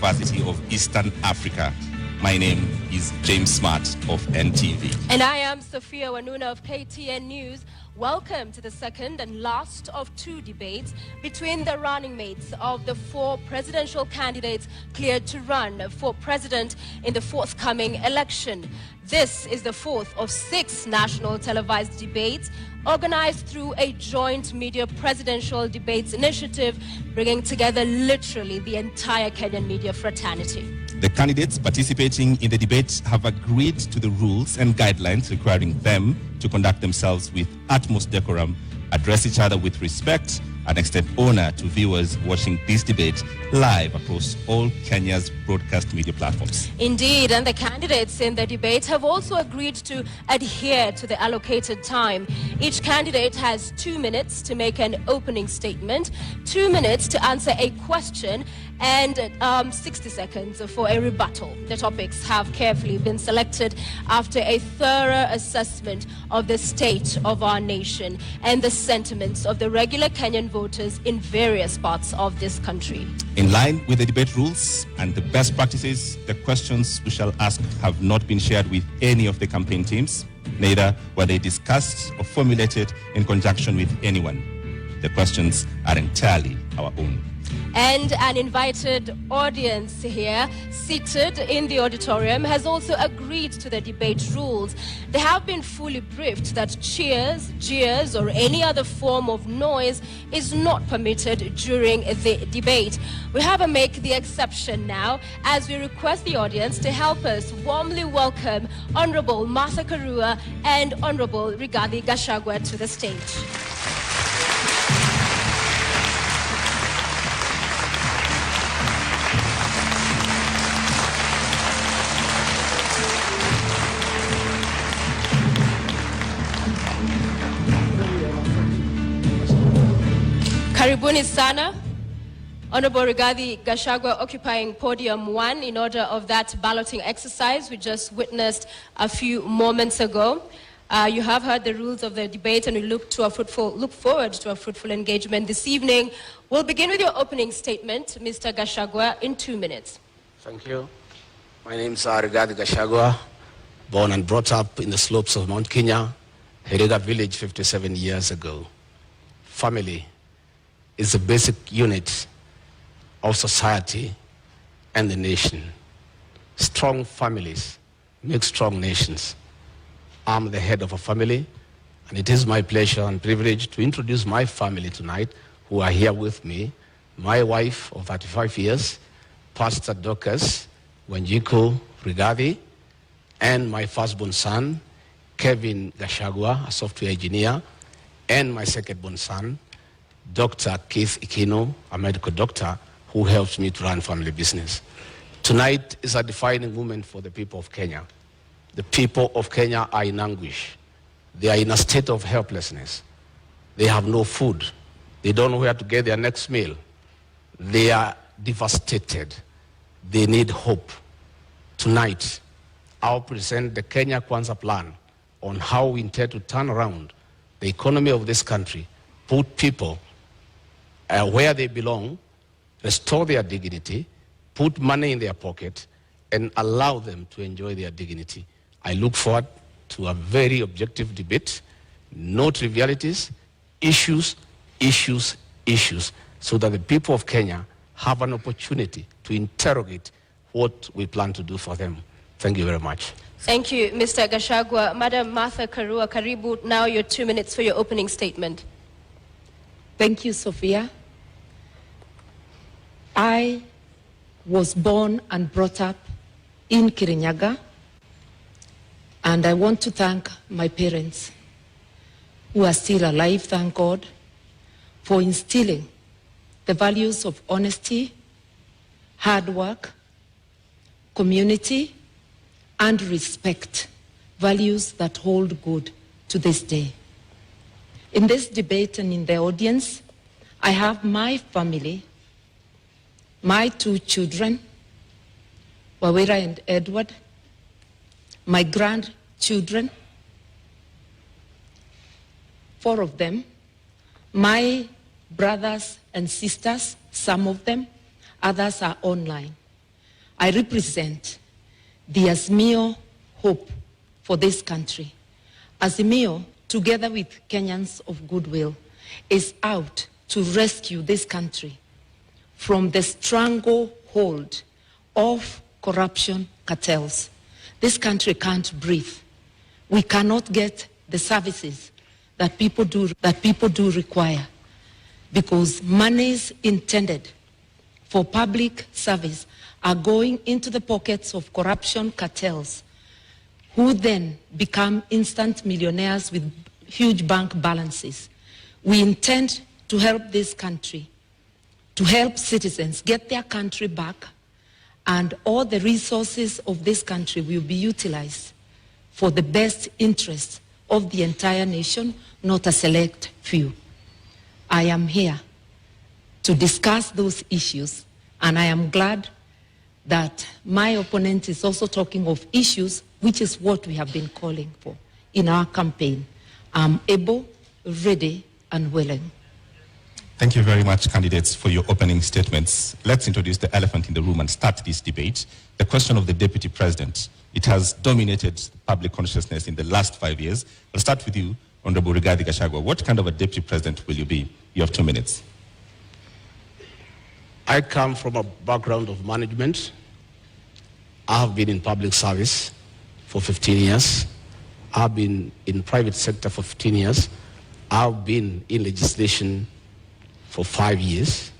University of Eastern Africa. My name is James Smart of NTV. And I am Sophia Wanuna of KTN News. Welcome to the second and last of two debates between the running mates of the four presidential candidates cleared to run for president in the forthcoming election. This is the fourth of 6 national televised debates organized through a joint media presidential debates initiative, bringing together literally the entire Kenyan media fraternity. The candidates participating in the debate have agreed to the rules and guidelines requiring them to conduct themselves with utmost decorum, address each other with respect, and extend honor to viewers watching this debate live across all Kenya's broadcast media platforms. Indeed, and the candidates in the debate have also agreed to adhere to the allocated time. Each candidate has 2 minutes to make an opening statement, 2 minutes to answer a question, and 60 seconds for a rebuttal. The topics have carefully been selected after a thorough assessment of the state of our nation and the sentiments of the regular Kenyan voters in various parts of this country. In line with the debate rules and the best practices, the questions we shall ask have not been shared with any of the campaign teams, neither were they discussed or formulated in conjunction with anyone. The questions are entirely our own. And an invited audience here, seated in the auditorium, has also agreed to the debate rules. They have been fully briefed that cheers, jeers, or any other form of noise is not permitted during the debate. We have to make the exception now as we request the audience to help us warmly welcome Honorable Martha Karua and Honorable Righathi Gachagua to the stage. Karibuni sana. Honorable Righathi Gachagua occupying podium 1 in order of that balloting exercise we just witnessed a few moments ago. You have heard the rules of the debate and we look forward to a fruitful engagement this evening. We'll begin with your opening statement, Mr. Gachagua, in 2 minutes. Thank you. My name is Righathi Gachagua, born and brought up in the slopes of Mount Kenya, Heriga village 57 years ago. Family is the basic unit of society and the nation. Strong families make strong nations. I'm the head of a family, and it is my pleasure and privilege to introduce my family tonight, who are here with me. My wife of 35 years, Pastor Dorcas Wanjiku Righathi, and my firstborn son, Kevin Gachagua, a software engineer, and my secondborn son, Dr. Keith Ikino, a medical doctor who helps me to run family business. Tonight is a defining moment for the people of Kenya. The people of Kenya are in anguish. They are in a state of helplessness. They have no food. They don't know where to get their next meal. They are devastated. They need hope. Tonight, I'll present the Kenya Kwanza plan on how we intend to turn around the economy of this country, put people where they belong, restore their dignity, put money in their pocket, and allow them to enjoy their dignity. I look forward to a very objective debate, no trivialities, issues, so that the people of Kenya have an opportunity to interrogate what we plan to do for them. Thank you very much. Thank you, Mr. Gachagua. Madam Martha Karua, karibu, now your 2 minutes for your opening statement. Thank you, Sophia. I was born and brought up in Kirinyaga, and I want to thank my parents who are still alive, thank God, for instilling the values of honesty, hard work, community, and respect, values that hold good to this day. In this debate and in the audience, I have my family, my 2 children, Wawira and Edward, my grandchildren, 4 of them, my brothers and sisters, some of them, others are online. I represent the Azimio hope for this country. Azimio, together with Kenyans of goodwill, is out to rescue this country from the stranglehold of corruption cartels. This country can't breathe. We cannot get the services that people do require, because monies intended for public service are going into the pockets of corruption cartels, who then become instant millionaires with huge bank balances. We intend to help this country, to help citizens get their country back, and all the resources of this country will be utilized for the best interests of the entire nation, not a select few. I am here to discuss those issues, and I am glad that my opponent is also talking of issues, which is what we have been calling for in our campaign. I'm able, ready, and willing. Thank you very much, candidates, for your opening statements. Let's introduce the elephant in the room and start this debate. The question of the deputy president. It has dominated public consciousness in the last 5 years. I'll start with you, Honorable Righathi Gachagua. What kind of a deputy president will you be? You have 2 minutes. I come from a background of management. I have been in public service for 15 years. I've been in private sector for 15 years. I've been in legislation for 5 years.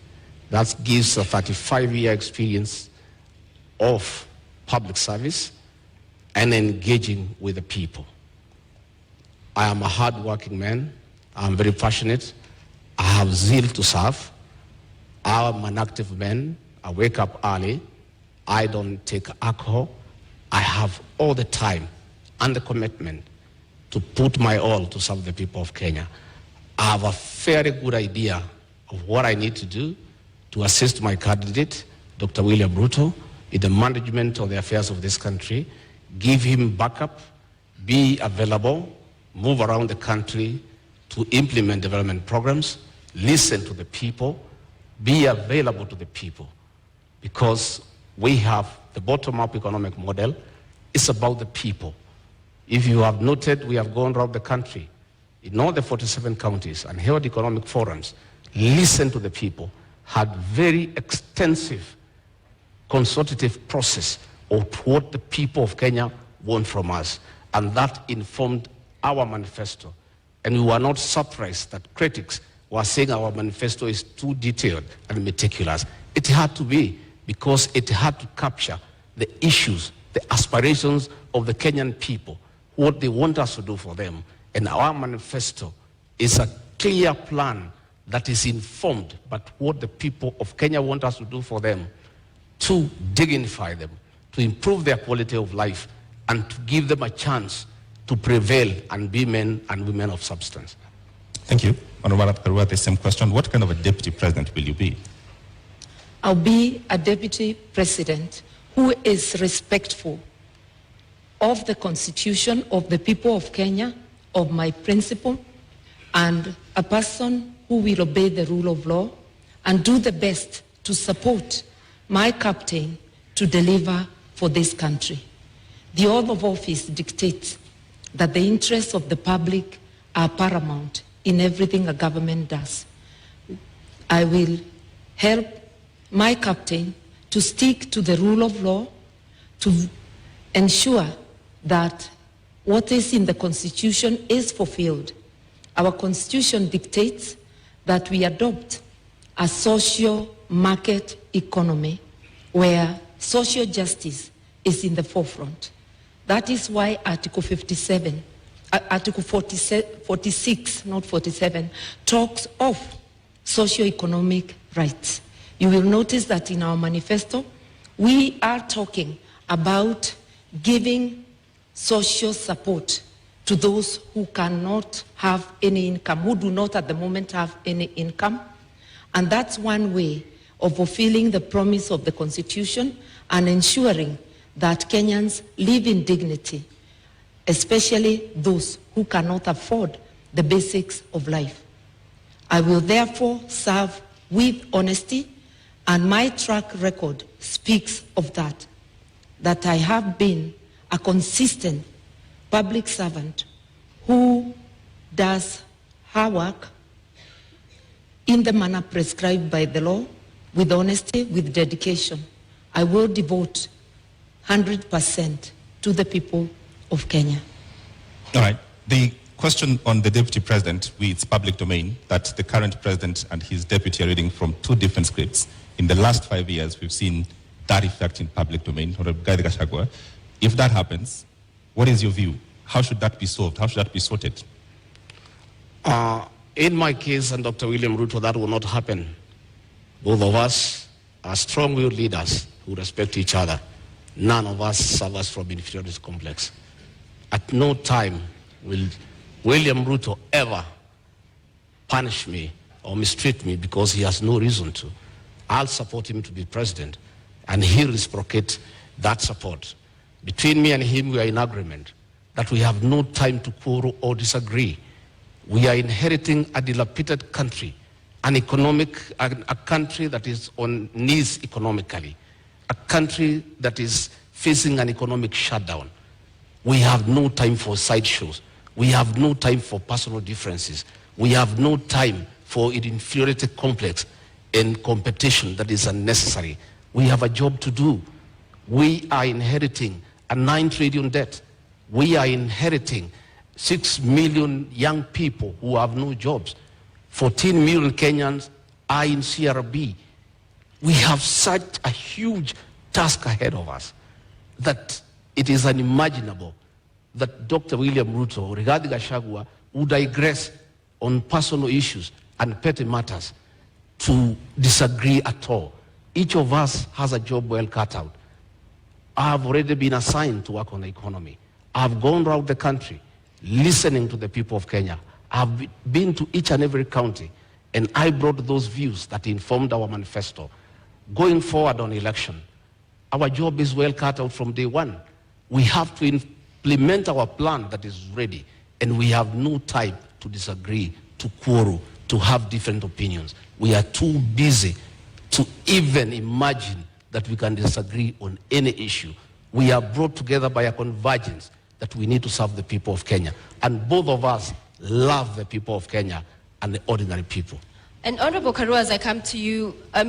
That gives a 35-year experience of public service and engaging with the people. I am a hard-working man. I'm very passionate. I have zeal to serve. I'm an active man. I wake up early. I don't take alcohol. I have all the time and the commitment to put my all to serve the people of Kenya. I have a very good idea of what I need to do to assist my candidate, Dr. William Ruto, in the management of the affairs of this country, give him backup, be available, move around the country to implement development programs, listen to the people, be available to the people, because we have the bottom-up economic model. It's about the people. If you have noted, we have gone around the country in all the 47 counties and held economic forums, listened to the people, had very extensive consultative process of what the people of Kenya want from us. And that informed our manifesto. And we were not surprised that critics were saying our manifesto is too detailed and meticulous. It had to be, because it had to capture the issues, the aspirations of the Kenyan people, what they want us to do for them. And our manifesto is a clear plan that is informed by what the people of Kenya want us to do for them, to dignify them, to improve their quality of life, and to give them a chance to prevail and be men and women of substance. Thank you. Honorable Karua, the same question. What kind of a deputy president will you be? I'll be a deputy president who is respectful of the Constitution, of the people of Kenya, of my principle, and a person who will obey the rule of law and do the best to support my captain to deliver for this country. The oath of office dictates that the interests of the public are paramount in everything a government does. I will help my captain to stick to the rule of law, to ensure that what is in the Constitution is fulfilled. Our Constitution dictates that we adopt a social market economy where social justice is in the forefront. That is why Article 46, not 47, talks of socio-economic rights. You will notice that in our manifesto, we are talking about giving social support to those who cannot have any income, who do not at the moment have any income. And that's one way of fulfilling the promise of the Constitution and ensuring that Kenyans live in dignity, especially those who cannot afford the basics of life. I will therefore serve with honesty And my track record speaks of that I have been a consistent public servant who does her work in the manner prescribed by the law, with honesty, with dedication. I will devote 100% to the people of Kenya. All right. The question on the deputy president, it's public domain, that the current president and his deputy are reading from two different scripts. In the last 5 years, we've seen that effect in public domain. Righathi Gachagua, if that happens, what is your view? How should that be solved? How should that be sorted? In my case and Dr. William Ruto, that will not happen. Both of us are strong-willed leaders who respect each other. None of us suffers from inferiority complex. At no time will William Ruto ever punish me or mistreat me because he has no reason to. I'll support him to be president, and he'll reciprocate that support. Between me and him, we are in agreement that we have no time to quarrel or disagree. We are inheriting a dilapidated country, a country that is on knees economically, a country that is facing an economic shutdown. We have no time for sideshows. We have no time for personal differences. We have no time for an inferiority complex and competition that is unnecessary. We have a job to do. We are inheriting a 9 trillion debt. We are inheriting 6 million young people who have no jobs. 14 million Kenyans are in CRB. We have such a huge task ahead of us that it is unimaginable that Dr. William Ruto or Righathi Gachagua would digress on personal issues and petty matters to disagree at all. Each of us has a job well cut out. I have already been assigned to work on the economy. I have gone around the country listening to the people of Kenya. I have been to each and every county, and I brought those views that informed our manifesto. Going forward on election, our job is well cut out from day one. We have to implement our plan that is ready, and we have no time to disagree, to quarrel, to have different opinions. We are too busy to even imagine that we can disagree on any issue. We are brought together by a convergence that we need to serve the people of Kenya. And both of us love the people of Kenya and the ordinary people. And Honorable Karua, as I come to you, at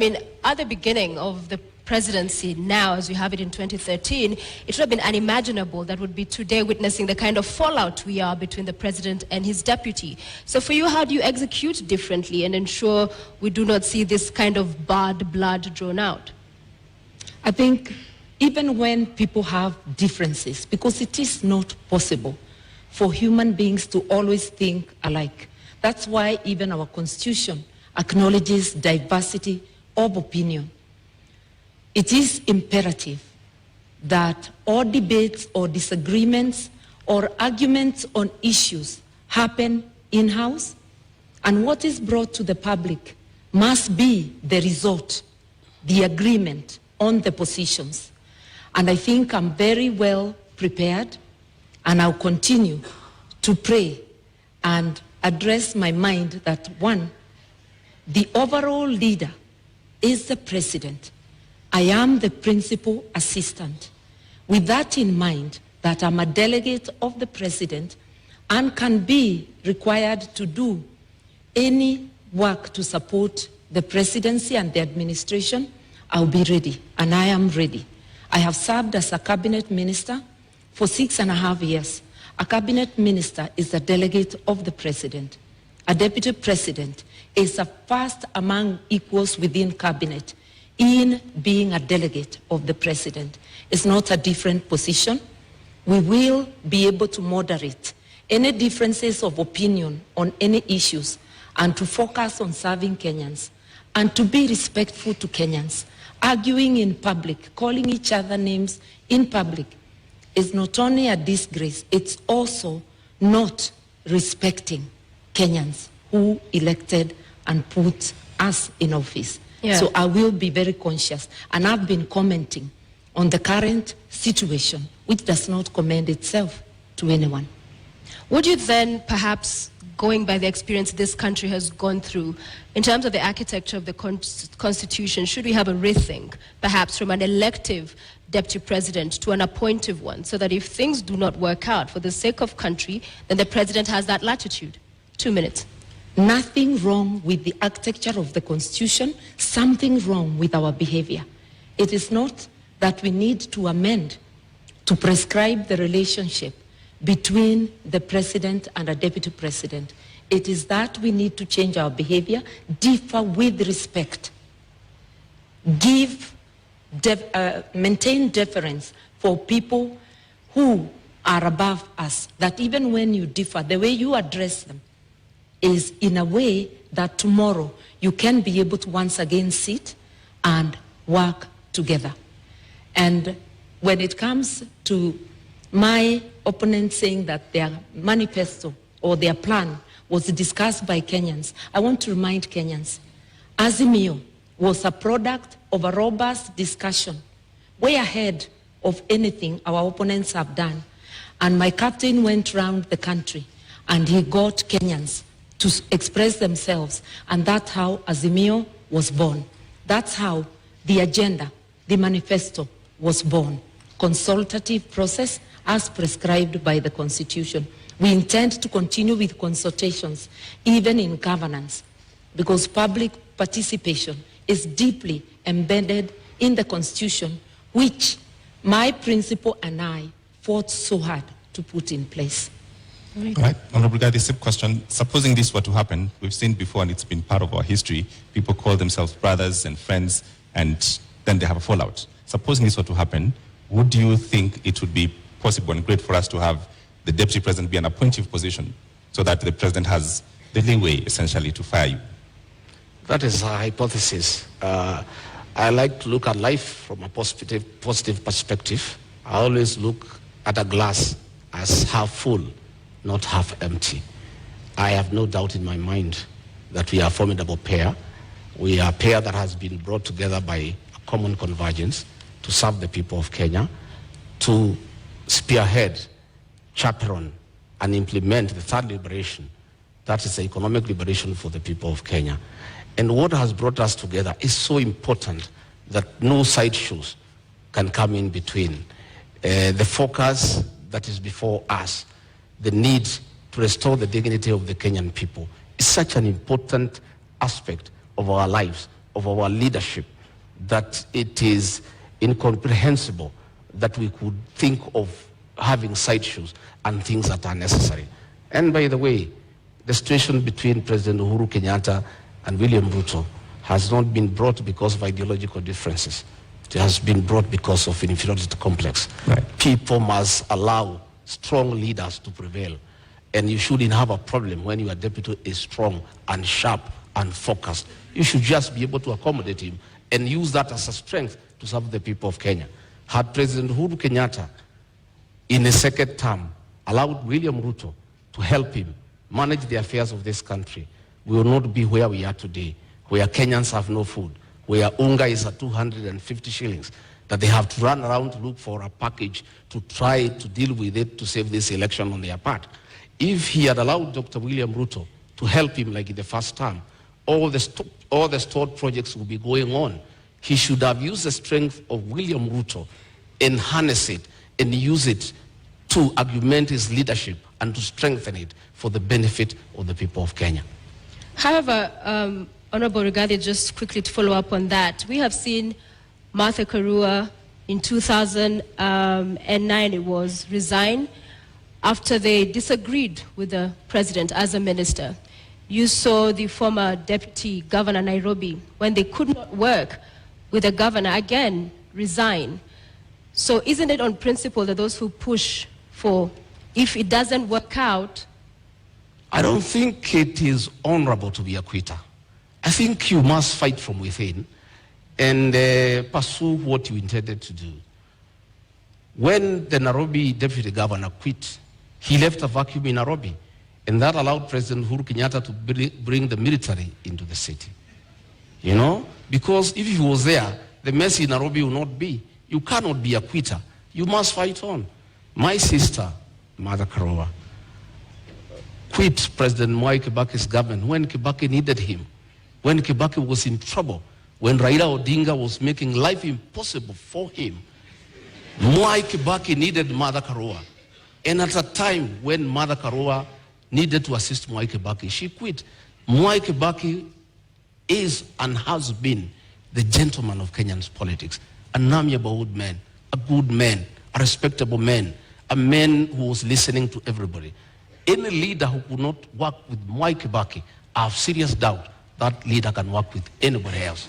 the beginning of the presidency now, as we have it in 2013, it would have been unimaginable that would be today witnessing the kind of fallout we are between the president and his deputy. So for you, how do you execute differently and ensure we do not see this kind of bad blood drawn out? I think even when people have differences, because it is not possible for human beings to always think alike. That's why even our Constitution acknowledges diversity of opinion. It is imperative that all debates or disagreements or arguments on issues happen in-house, and what is brought to the public must be the result, the agreement on the positions. And I think I'm very well prepared, and I'll continue to pray and address my mind that, one, the overall leader is the president. I am the principal assistant. With that in mind, that I'm a delegate of the president and can be required to do any work to support the presidency and the administration, I'll be ready, and I am ready. I have served as a cabinet minister for 6.5 years. A cabinet minister is a delegate of the president. A deputy president is a first among equals within cabinet in being a delegate of the president. It's not a different position. We will be able to moderate any differences of opinion on any issues and to focus on serving Kenyans and to be respectful to Kenyans. Arguing in public, calling each other names in public is not only a disgrace, it's also not respecting Kenyans who elected and put us in office. Yeah. So I will be very conscious, and I've been commenting on the current situation, which does not commend itself to anyone. Would you then perhaps going by the experience this country has gone through, in terms of the architecture of the Constitution, should we have a rethink, perhaps from an elective deputy president to an appointive one, so that if things do not work out for the sake of country, then the president has that latitude? 2 minutes. Nothing wrong with the architecture of the Constitution, something wrong with our behavior. It is not that we need to amend to prescribe the relationship between the president and a deputy president. It is that we need to change our behavior, differ with respect, maintain deference for people who are above us, that even when you differ, the way you address them is in a way that tomorrow you can be able to once again sit and work together. And when it comes to my opponent saying that their manifesto or their plan was discussed by Kenyans, I want to remind Kenyans, Azimio was a product of a robust discussion, way ahead of anything our opponents have done. And my captain went around the country and he got Kenyans to express themselves, and that's how Azimio was born. That's how the agenda, the manifesto, was born. Consultative process as prescribed by the Constitution. We intend to continue with consultations, even in governance, because public participation is deeply embedded in the Constitution, which my principal and I fought so hard to put in place. Right. Honorable Righathi, same question. Supposing this were to happen, we've seen before and it's been part of our history, people call themselves brothers and friends and then they have a fallout. Supposing this were to happen, would you think it would be possible and great for us to have the deputy president be an appointive position so that the president has the leeway essentially to fire you? That is a hypothesis. I like to look at life from a positive perspective. I always look at a glass as half full, not half empty. I have no doubt in my mind that we are a formidable pair. We are a pair that has been brought together by a common convergence to serve the people of Kenya, to spearhead, chaperone, and implement the third liberation. That is the economic liberation for the people of Kenya. And what has brought us together is so important that no sideshows can come in between. The focus that is before us, the need to restore the dignity of the Kenyan people, is such an important aspect of our lives, of our leadership, that it is incomprehensible that we could think of having sideshows and things that are necessary. And by the way, the situation between President Uhuru Kenyatta and William Ruto has not been brought because of ideological differences. It has been brought because of an inferiority complex. Right. People must allow strong leaders to prevail. And you shouldn't have a problem when your deputy is strong and sharp and focused. You should just be able to accommodate him and use that as a strength to serve the people of Kenya. Had President Uhuru Kenyatta, in a second term, allowed William Ruto to help him manage the affairs of this country, we will not be where we are today, where Kenyans have no food, where unga is at 250 shillings, that they have to run around to look for a package to try to deal with it to save this election on their part. If he had allowed Dr. William Ruto to help him like in the first term, all the stored projects will be going on. He should have used the strength of William Ruto and harness it and use it to augment his leadership and to strengthen it for the benefit of the people of Kenya. However, Honorable Righathi, just quickly to follow up on that, we have seen Martha Karua in 2009, it was, resign after they disagreed with the president as a minister. You saw the former deputy governor Nairobi, when they could not work with the governor, again resign. So isn't it on principle that those who push for, if it doesn't work out? I don't think it is honorable to be a quitter. I think you must fight from within and pursue what you intended to do. When the Nairobi deputy governor quit, he left a vacuum in Nairobi, and that allowed President Uhuru Kenyatta to bring the military into the city. You know, because if he was there, the mess in Nairobi will not be. You cannot be a quitter. You must fight on. My sister, Mother Karua, quit President Mwai Kibaki's government when Kibaki needed him, when Kibaki was in trouble, when Raila Odinga was making life impossible for him. Mwai Kibaki needed Mother Karua. And at a time when Mother Karua needed to assist Mwai Kibaki, she quit. Mwai Kibaki is and has been the gentleman of Kenyan's politics, an amiable old man, a good man, a respectable man, a man who was listening to everybody. Any leader who could not work with Mwai Kibaki, I have serious doubt that leader can work with anybody else.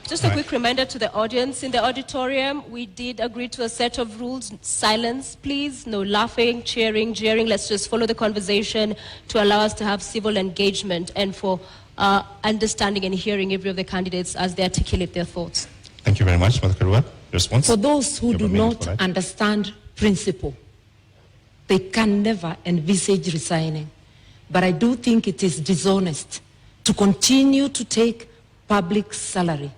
Just a quick reminder to the audience. In the auditorium, we did agree to a set of rules. Silence, please. No laughing, cheering, jeering. Let's just follow the conversation to allow us to have civil engagement and for understanding and hearing every of the candidates as they articulate their thoughts. Thank you very much, Mother Karua. Response? For those who do not understand principle, they can never envisage resigning. But I do think it is dishonest to continue to take public salary,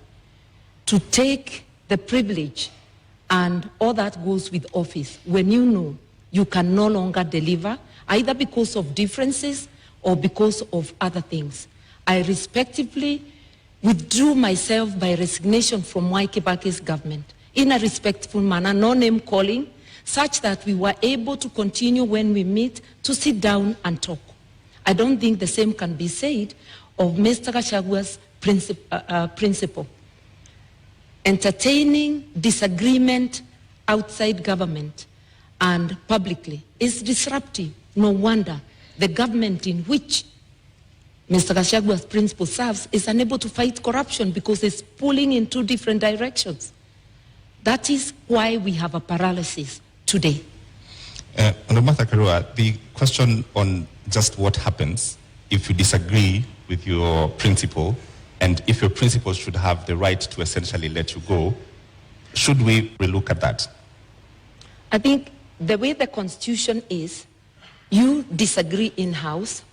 to take the privilege and all that goes with office when you know you can no longer deliver, either because of differences or because of other things. I respectively withdrew myself by resignation from Mwai Kibaki's government in a respectful manner, no name calling, such that we were able to continue when we meet to sit down and talk. I don't think the same can be said of Mr. Gashagua's principle. Entertaining disagreement outside government and publicly is disruptive. No wonder the government in which Mr. Gashagua's principle serves is unable to fight corruption because it's pulling in two different directions. That is why we have a paralysis today. Honorable Martha Karua, the question on just what happens if you disagree with your principle and if your principle should have the right to essentially let you go, should we relook at that? I think the way the Constitution is, you disagree in-house,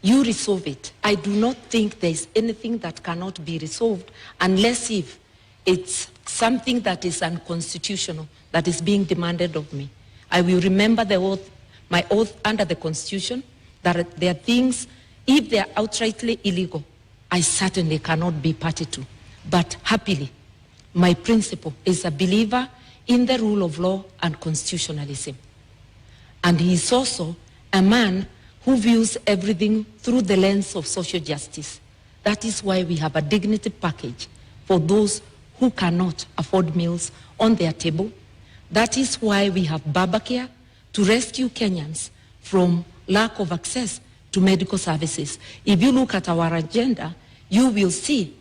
you resolve it. I do not think there's anything that cannot be resolved unless if it's something that is unconstitutional, that is being demanded of me. I will remember the oath, my oath under the Constitution, that there are things, if they are outrightly illegal, I certainly cannot be party to. But happily, my principle is a believer in the rule of law and constitutionalism. And he is also a man who views everything through the lens of social justice. That is why we have a dignity package for those who cannot afford meals on their table. That is why we have Babacare to rescue Kenyans from lack of access to medical services. If you look at our agenda, you will see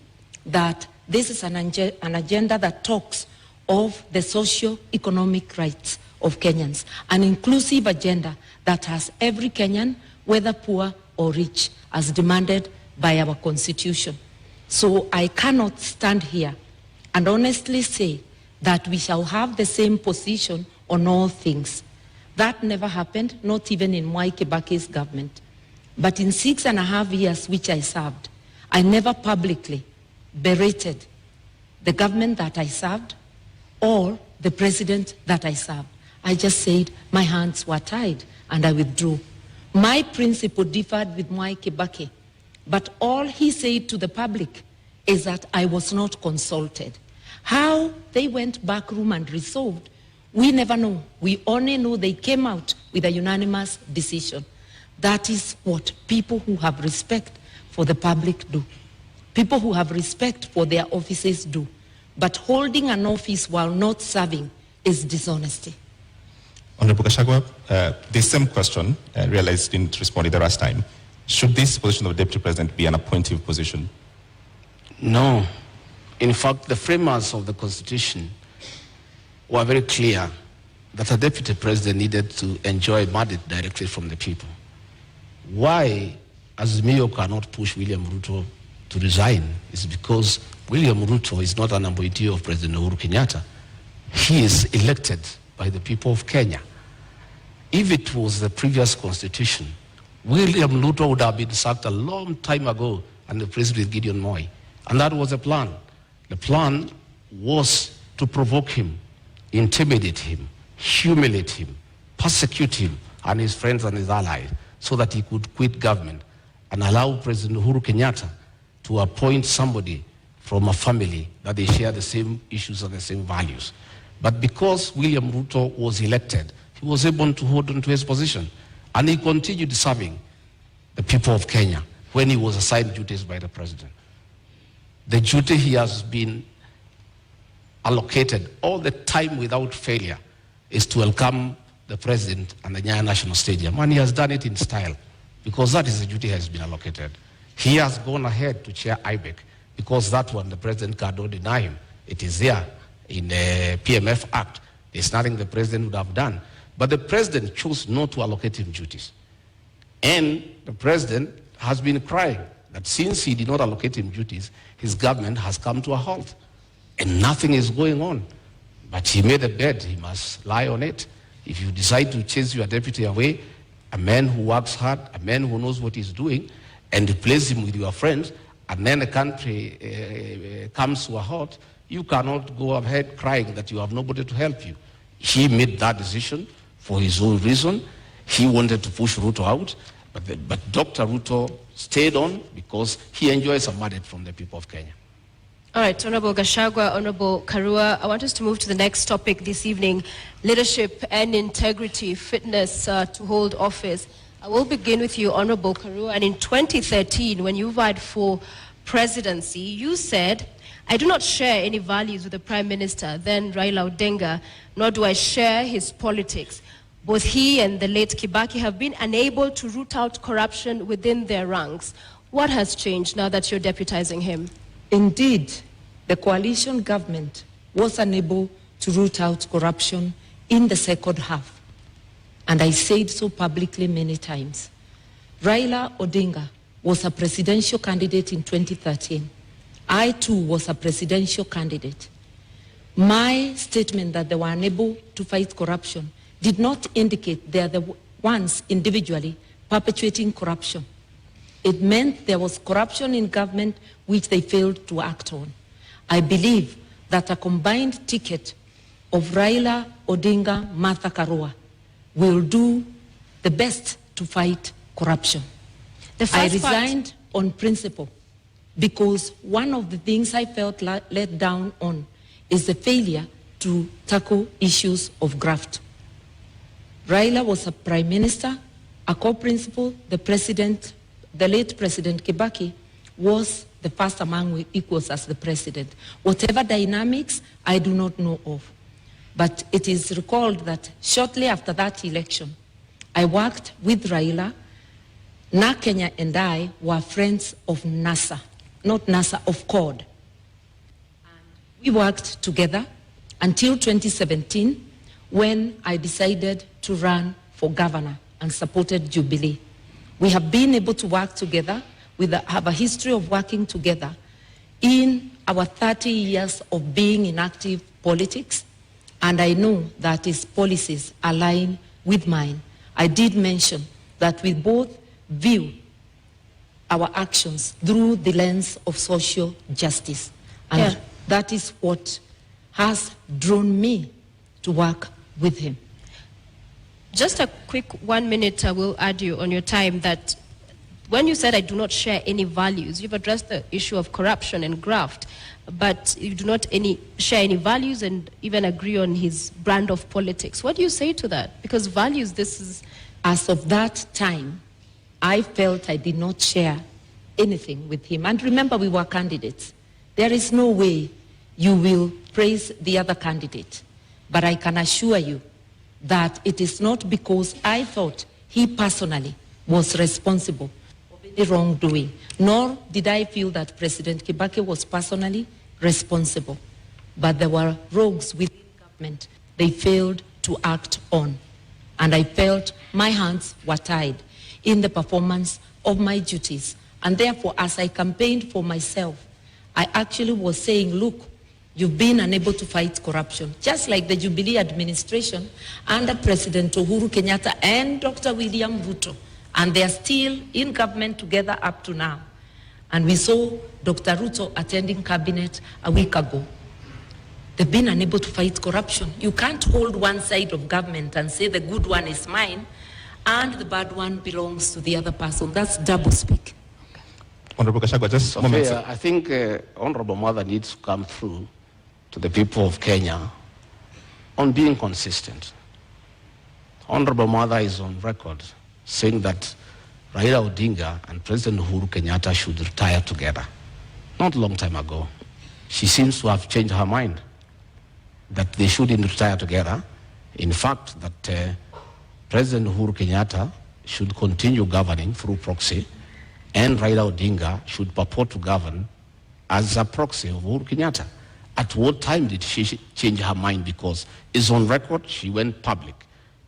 that this is an agenda that talks of the socio-economic rights of Kenyans, an inclusive agenda that has every Kenyan, whether poor or rich, as demanded by our Constitution. So I cannot stand here and honestly say that we shall have the same position on all things. That never happened, not even in Mwai Kibaki's government. But in 6.5 years which I served, I never publicly berated the government that I served or the president that I served. I just said my hands were tied and I withdrew. My principle differed with Mwai Kibaki, but all he said to the public is that I was not consulted. How they went back room and resolved, we never know. We only know they came out with a unanimous decision. That is what people who have respect for the public do. People who have respect for their offices do. But holding an office while not serving is dishonesty. Honorable Gachagua, the same question, I realized you didn't respond the last time. Should this position of Deputy President be an appointive position? No. In fact, the framers of the Constitution were very clear that a Deputy President needed to enjoy mandate directly from the people. Why Azimio cannot push William Ruto to resign is because William Ruto is not an appointee of President Uhuru Kenyatta. He is elected by the people of Kenya. If it was the previous constitution, William Ruto would have been sacked a long time ago and replaced with Gideon Moi. And that was the plan. The plan was to provoke him, intimidate him, humiliate him, persecute him, and his friends and his allies so that he could quit government and allow President Uhuru Kenyatta to appoint somebody from a family that they share the same issues and the same values. But because William Ruto was elected, he was able to hold on to his position. And he continued serving the people of Kenya when he was assigned duties by the president. The duty he has been allocated all the time without failure is to welcome the president and the Nyayo National Stadium. And he has done it in style because that is the duty he has been allocated. He has gone ahead to chair IBEC because that one the president cannot deny him. It is there in the PMF Act. There's nothing the president would have done. But the president chose not to allocate him duties. And the president has been crying that since he did not allocate him duties, his government has come to a halt. And nothing is going on. But he made a bed, he must lie on it. If you decide to chase your deputy away, a man who works hard, a man who knows what he's doing, and replace him with your friends, and then the country comes to a halt, you cannot go ahead crying that you have nobody to help you. He made that decision for his own reason. He wanted to push Ruto out, but Dr. Ruto stayed on because he enjoys a mandate from the people of Kenya. All right, Honorable Gachagua, Honorable Karua, I want us to move to the next topic this evening, leadership and integrity, fitness to hold office. I will begin with you, Honorable Karua. And in 2013, when you vied for presidency, you said, I do not share any values with the Prime Minister, then Raila Odinga, nor do I share his politics. Both he and the late Kibaki have been unable to root out corruption within their ranks. What has changed now that you're deputizing him? Indeed, the coalition government was unable to root out corruption in the second half. And I said so publicly many times. Raila Odinga was a presidential candidate in 2013. I too was a presidential candidate. My statement that they were unable to fight corruption did not indicate they are the ones individually perpetuating corruption. It meant there was corruption in government which they failed to act on. I believe that a combined ticket of Raila Odinga, Martha Karua will do the best to fight corruption. I resigned on principle because one of the things I felt let down on is the failure to tackle issues of graft. Raila was a prime minister, a co-principal, the late President Kibaki was the first among equals as the president. Whatever dynamics, I do not know of. But it is recalled that shortly after that election, I worked with Raila. Kenya and I were friends of NASA, not NASA, of CORD. We worked together until 2017 when I decided to run for governor and supported Jubilee. We have been able to work together, have a history of working together in our 30 years of being in active politics, and I know that his policies align with mine. I did mention that we both view our actions through the lens of social justice, and that is what has drawn me to work with him. Just a quick 1 minute, I will add you on your time that when you said I do not share any values, you've addressed the issue of corruption and graft, but you do not share any values and even agree on his brand of politics. What do you say to that? Because values, this is... As of that time, I felt I did not share anything with him. And remember, we were candidates. There is no way you will praise the other candidate. But I can assure you that it is not because I thought he personally was responsible for any wrongdoing, nor did I feel that President Kibaki was personally responsible. But there were rogues within government they failed to act on. And I felt my hands were tied in the performance of my duties. And therefore, as I campaigned for myself, I actually was saying, look, you've been unable to fight corruption, just like the Jubilee administration under President Uhuru Kenyatta and Dr. William Ruto. And they are still in government together up to now. And we saw Dr. Ruto attending cabinet a week ago. They've been unable to fight corruption. You can't hold one side of government and say the good one is mine, and the bad one belongs to the other person. That's double speak. Honorable Gachagua, just moments. I think Honorable Mother needs to come through to the people of Kenya on being consistent. Honorable Mother is on record saying that Raila Odinga and President Uhuru Kenyatta should retire together. Not a long time ago. She seems to have changed her mind that they shouldn't retire together. In fact, that President Uhuru Kenyatta should continue governing through proxy, and Raila Odinga should purport to govern as a proxy of Uhuru Kenyatta. At what time did she change her mind? Because it's on record, she went public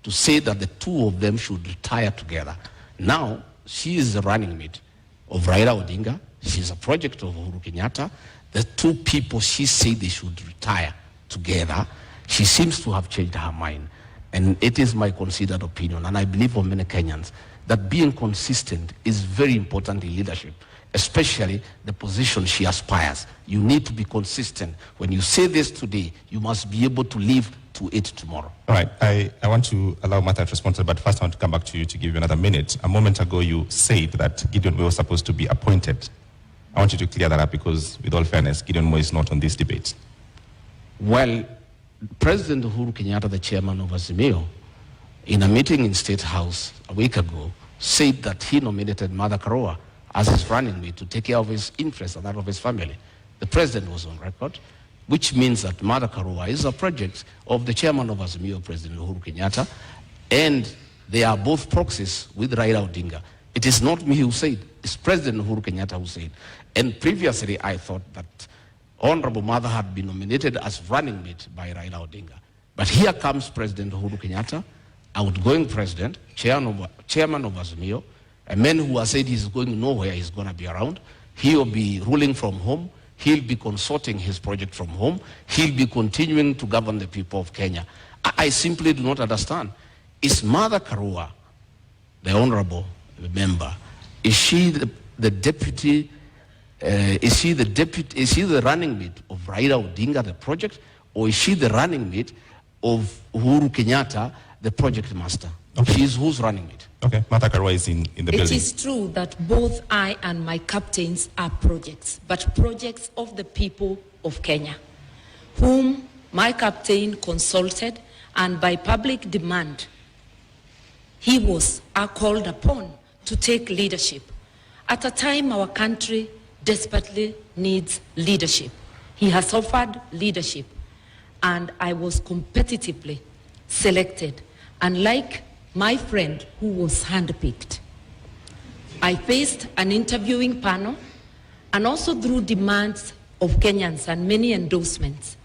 to say that the two of them should retire together. Now, she is the running mate of Raila Odinga. She's a project of Uhuru Kenyatta. The two people she said they should retire together, she seems to have changed her mind. And it is my considered opinion, and I believe for many Kenyans, that being consistent is very important in leadership, especially the position she aspires. You need to be consistent. When you say this today, you must be able to live to it tomorrow. All right, I want to allow Martha to respond to that, but first I want to come back to you to give you another minute. A moment ago, you said that Gideon Moy was supposed to be appointed. I want you to clear that up because, with all fairness, Gideon Moy is not on this debate. Well, President Uhuru Kenyatta, the chairman of Azimio, in a meeting in State House a week ago, said that he nominated Mother Karua as his running mate to take care of his interests and that of his family. The president was on record, which means that Mother Karua is a project of the chairman of Azimio, President Uhuru Kenyatta, and they are both proxies with Raila Odinga. It is not me who said, it's President Uhuru Kenyatta who said. And previously, I thought that Honorable Mother had been nominated as running mate by Raila Odinga. But here comes President Uhuru Kenyatta, outgoing president, chairman of Azimio, a man who has said he's going nowhere, he's going to be around. He'll be ruling from home. He'll be consorting his project from home. He'll be continuing to govern the people of Kenya. I simply do not understand. Is Mother Karua, the honorable member, is she the deputy? Is she the running mate of Raila Odinga, the project, or is she the running mate of Uhuru Kenyatta, the project master? Okay. She's who's running mate? Okay, Martha Karua is in the building. It is true that both I and my captains are projects, but projects of the people of Kenya, whom my captain consulted, and by public demand, he was called upon to take leadership. At a time our country desperately needs leadership. He has offered leadership, and I was competitively selected. And like my friend who was handpicked, I faced an interviewing panel, and also through demands of Kenyans and many endorsements,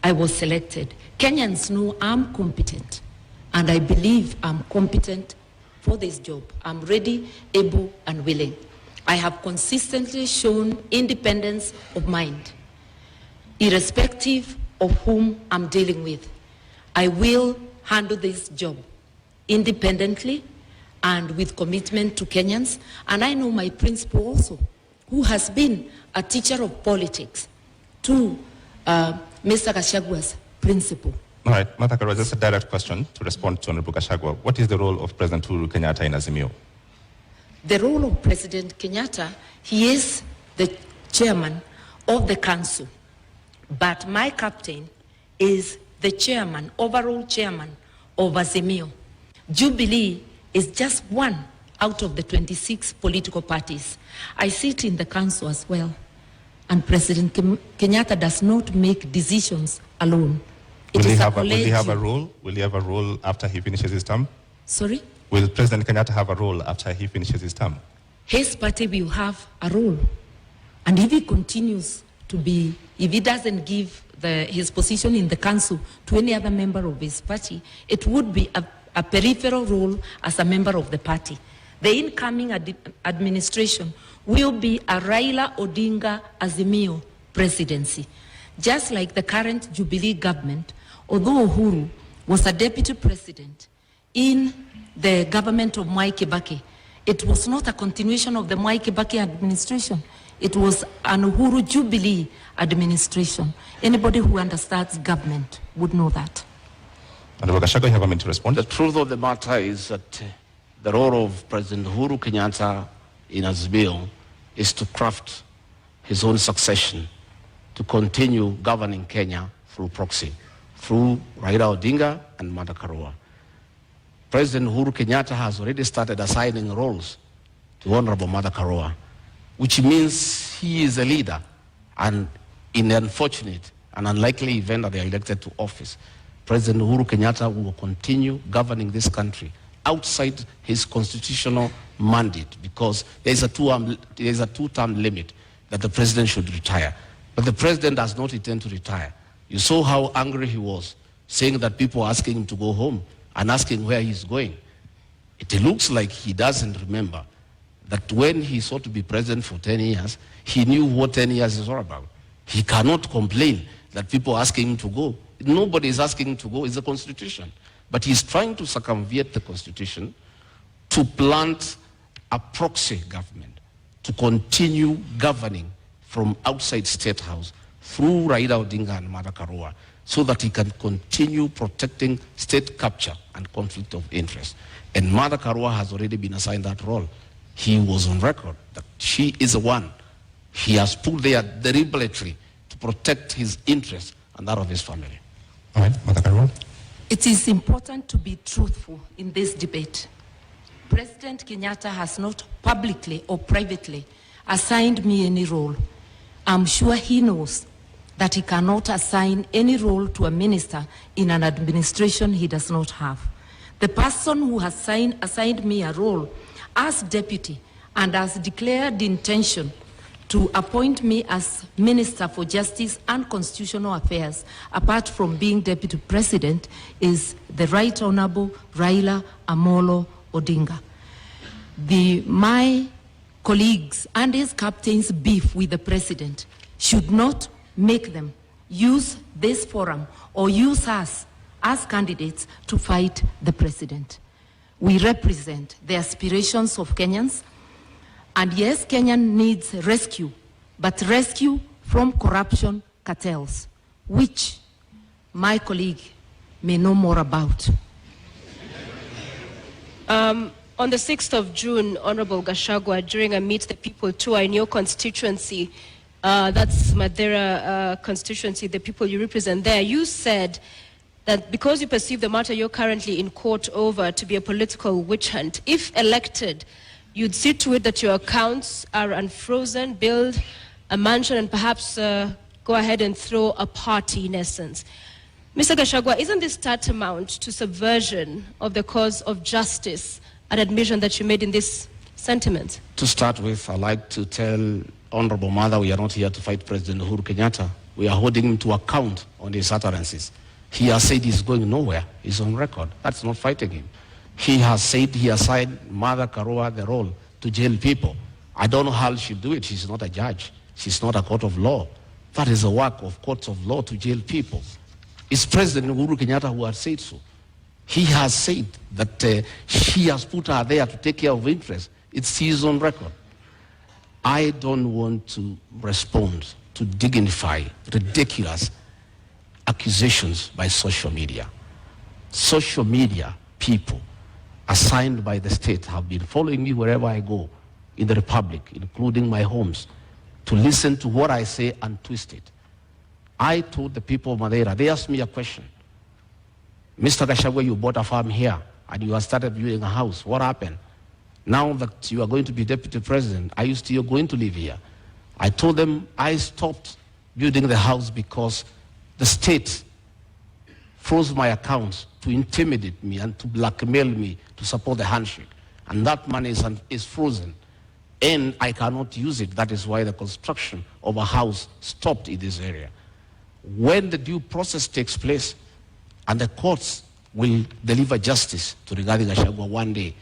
I was selected. Kenyans know I'm competent, and I believe I'm competent for this job. I'm ready, able, and willing. I have consistently shown independence of mind, irrespective of whom I'm dealing with. I will handle this job independently and with commitment to Kenyans. And I know my principal also, who has been a teacher of politics to Mr. Gashagua's principal. All right, Martha Karua, just a direct question to respond to Honorable Gachagua. What is the role of President Uhuru Kenyatta in Azimio? The role of President Kenyatta, he is the chairman of the council, but my captain is the chairman, overall chairman of Azimio. Jubilee is just one out of the 26 political parties. I sit in the council as well, and President Kenyatta does not make decisions alone. Will he have a role? Will he have a role after he finishes his term? Sorry? Will President Kenyatta have a role after he finishes his term? His party will have a role. And if he continues to be, if he doesn't give his position in the council to any other member of his party, it would be a peripheral role as a member of the party. The incoming administration will be a Raila Odinga Azimio presidency. Just like the current Jubilee government, although Uhuru was a deputy president in the government of Mwai Kibaki, it was not a continuation of the Mwai Kibaki administration. It was an Uhuru Jubilee administration. Anybody who understands government would know that. Honorable Gachagua, you have a minute to respond. The truth of the matter is that the role of President Uhuru Kenyatta in his bill is to craft his own succession, to continue governing Kenya through proxy, through Raila Odinga and Martha Karua. President Uhuru Kenyatta has already started assigning roles to Honorable Martha Karua, which means he is a leader, and in the unfortunate and unlikely event that they are elected to office, President Uhuru Kenyatta will continue governing this country outside his constitutional mandate, because there is a two-term limit that the president should retire. But the president does not intend to retire. You saw how angry he was, saying that people are asking him to go home and asking where he's going. It looks like he doesn't remember that when he sought to be president for 10 years, he knew what 10 years is all about. He cannot complain that people are asking him to go. Nobody is asking him to go. It's the Constitution. But he's trying to circumvent the Constitution to plant a proxy government, to continue governing from outside State House through Raila Odinga and Martha Karua, so that he can continue protecting state capture and conflict of interest. And Martha Karua has already been assigned that role. He was on record that she is the one he has put there deliberately to protect his interests and that of his family. All right, Martha Karua. It is important to be truthful in this debate. President Kenyatta has not publicly or privately assigned me any role. I'm sure he knows that he cannot assign any role to a minister in an administration he does not have. The person who has assigned me a role as deputy and has declared the intention to appoint me as Minister for Justice and Constitutional Affairs, apart from being Deputy President, is the Right Honorable Raila Amolo Odinga. My colleagues and his captains' beef with the President should not make them use this forum or use us as candidates to fight the President. We represent the aspirations of Kenyans. And yes, Kenya needs rescue, but rescue from corruption cartels, which my colleague may know more about. On the 6th of June, Honorable Gachagua, during a Meet the People tour in your constituency, that's Madeira constituency, the people you represent there, you said that because you perceive the matter you're currently in court over to be a political witch hunt, if elected, you'd see to it that your accounts are unfrozen, build a mansion, and perhaps go ahead and throw a party in essence. Mr. Gachagua, isn't this tantamount to subversion of the cause of justice, an admission that you made in this sentiment? To start with, I'd like to tell Honorable Mother we are not here to fight President Uhuru Kenyatta. We are holding him to account on his utterances. He has said he's going nowhere. He's on record. That's not fighting him. He has said he assigned Martha Karua the role to jail people. I don't know how she'll do it. She's not a judge. She's not a court of law. That is the work of courts of law, to jail people. It's President Uhuru Kenyatta who has said so. He has said that she has put her there to take care of interests. It's his own record. I don't want to respond to dignify ridiculous accusations by social media. Social media people assigned by the state have been following me wherever I go in the Republic, including my homes, to listen to what I say and twist it. I told the people of Madeira, they asked me a question. Mr. Gachagua, you bought a farm here and you have started building a house. What happened? Now that you are going to be deputy president, are you still going to live here? I told them I stopped building the house because the state froze my accounts to intimidate me and to blackmail me to support the handshake. And that money is frozen. And I cannot use it. That is why the construction of a house stopped in this area. When the due process takes place and the courts will deliver justice to Righathi Gachagua one day,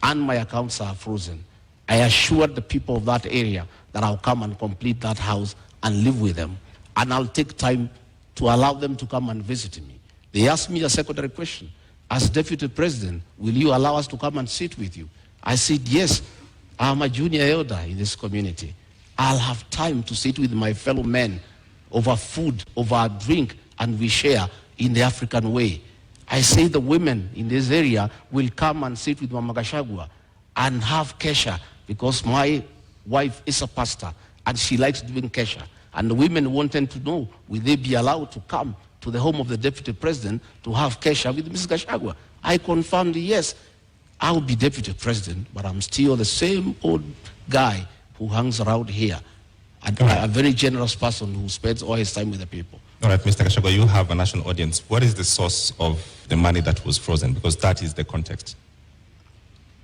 and my accounts are frozen, I assured the people of that area that I'll come and complete that house and live with them. And I'll take time to allow them to come and visit me. They asked me a secondary question. As deputy president, will you allow us to come and sit with you? I said, yes. I'm a junior elder in this community. I'll have time to sit with my fellow men over food, over a drink, and we share in the African way. I say the women in this area will come and sit with Mama Gachagua and have kesha, because my wife is a pastor and she likes doing kesha. And the women wanted to know, will they be allowed to come to the home of the deputy president to have kesha with Mrs. Gachagua? I confirmed, yes, I'll be deputy president, but I'm still the same old guy who hangs around here. A very generous person who spends all his time with the people. All right, Mr. Gachagua, you have a national audience. What is the source of the money that was frozen? Because that is the context.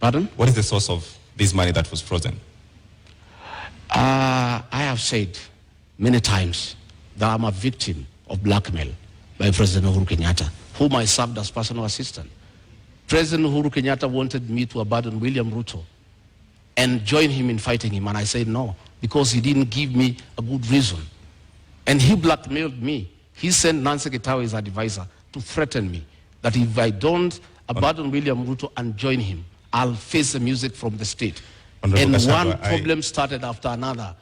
Pardon? What is the source of this money that was frozen? I have said many times that I'm a victim of blackmail by President Uhuru Kenyatta, whom I served as personal assistant. President Uhuru Kenyatta wanted me to abandon William Ruto and join him in fighting him, and I said no, because he didn't give me a good reason. And he blackmailed me. He sent Nancy Gitawe, his advisor, to threaten me that if I don't abandon William Ruto and join him, I'll face the music from the state. Honorable And Gachagua, one problem started after another.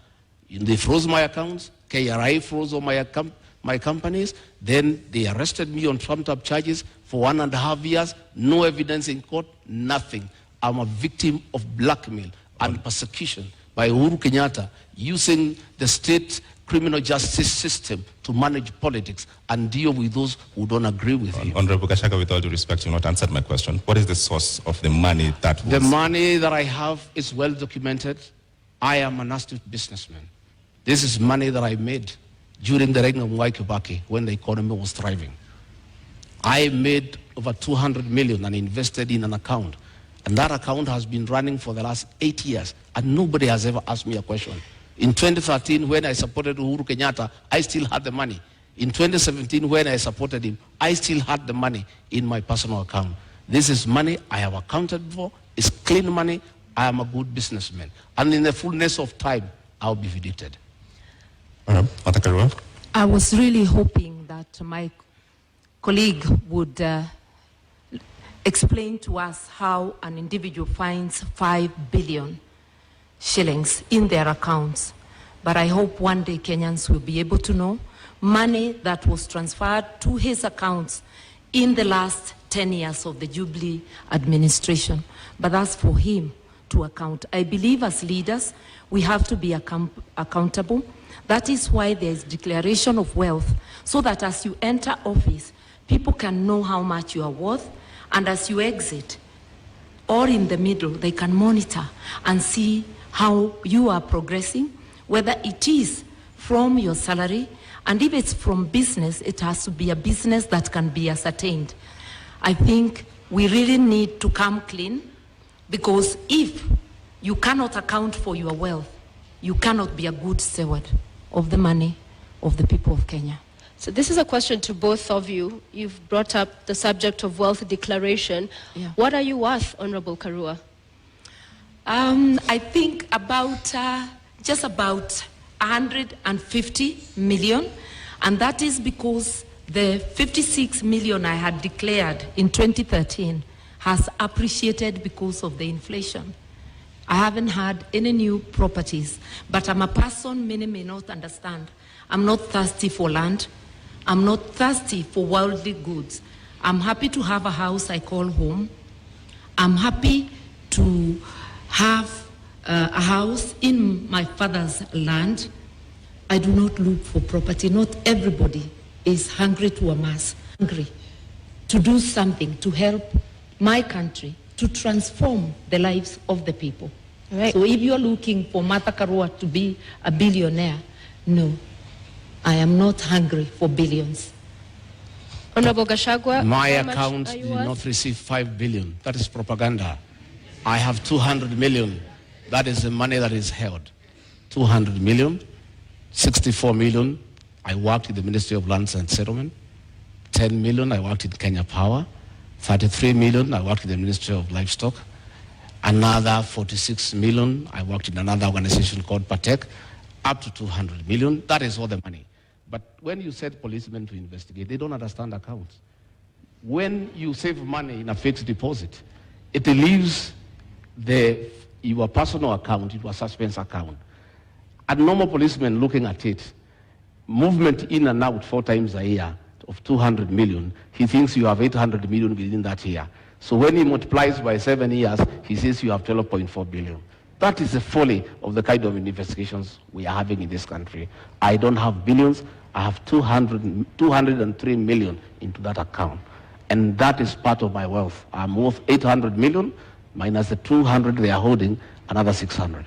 They froze my accounts, KRI froze all my companies, then they arrested me on trumped-up charges for 1.5 years, no evidence in court, nothing. I'm a victim of blackmail and persecution by Uhuru Kenyatta using the state criminal justice system to manage politics and deal with those who don't agree with him. Honorable Gachagua, with all due respect, you not answered my question. What is the source of the money that was... The money that I have is well documented. I am an astute businessman. This is money that I made during the reign of Mwai Kibaki when the economy was thriving. I made over 200 million and invested in an account. And that account has been running for the last 8 years. And nobody has ever asked me a question. In 2013, when I supported Uhuru Kenyatta, I still had the money. In 2017, when I supported him, I still had the money in my personal account. This is money I have accounted for. It's clean money. I am a good businessman. And in the fullness of time, I'll be vindicated. I was really hoping that my colleague would explain to us how an individual finds 5 billion shillings in their accounts. But I hope one day Kenyans will be able to know money that was transferred to his accounts in the last 10 years of the Jubilee administration. But that's for him to account. I believe as leaders, we have to be accountable. That is why there is declaration of wealth, so that as you enter office, people can know how much you are worth, and as you exit, or in the middle, they can monitor and see how you are progressing, whether it is from your salary, and if it's from business, it has to be a business that can be ascertained. I think we really need to come clean, because if you cannot account for your wealth, you cannot be a good steward of the money of the people of Kenya. So this is a question to both of you. You've brought up the subject of wealth declaration. Yeah. What are you worth, Honorable Karua? I think about just about 150 million, and that is because the 56 million I had declared in 2013 has appreciated because of the inflation. I haven't had any new properties, but I'm a person many may not understand. I'm not thirsty for land. I'm not thirsty for worldly goods. I'm happy to have a house I call home. I'm happy to have a house in my father's land. I do not look for property. Not everybody is hungry to amass. Hungry to do something to help my country, to transform the lives of the people. Right. So if you're looking for Martha Karua to be a billionaire, no, I am not hungry for billions. Honorable Gachagua, My how much account are you did worth? not receive 5 billion. That is propaganda. I have 200 million. That is the money that is held. 200 million, 64 million. I worked in the Ministry of Lands and Settlement. 10 million, I worked in Kenya Power. 33 million, I worked in the Ministry of Livestock. Another 46 million, I worked in another organization called Patek. Up to 200 million, that is all the money. But when you set policemen to investigate, they don't understand accounts. When you save money in a fixed deposit, it leaves your personal account into a suspense account. A normal policeman looking at it, movement in and out 4 times a year, of 200 million, he thinks you have 800 million within that year. So when he multiplies by 7 years, he says you have 12.4 billion. That is the folly of the kind of investigations we are having in this country. I don't have billions, I have 203 million into that account. And that is part of my wealth. I'm worth 800 million, minus the 200 they are holding, another 600.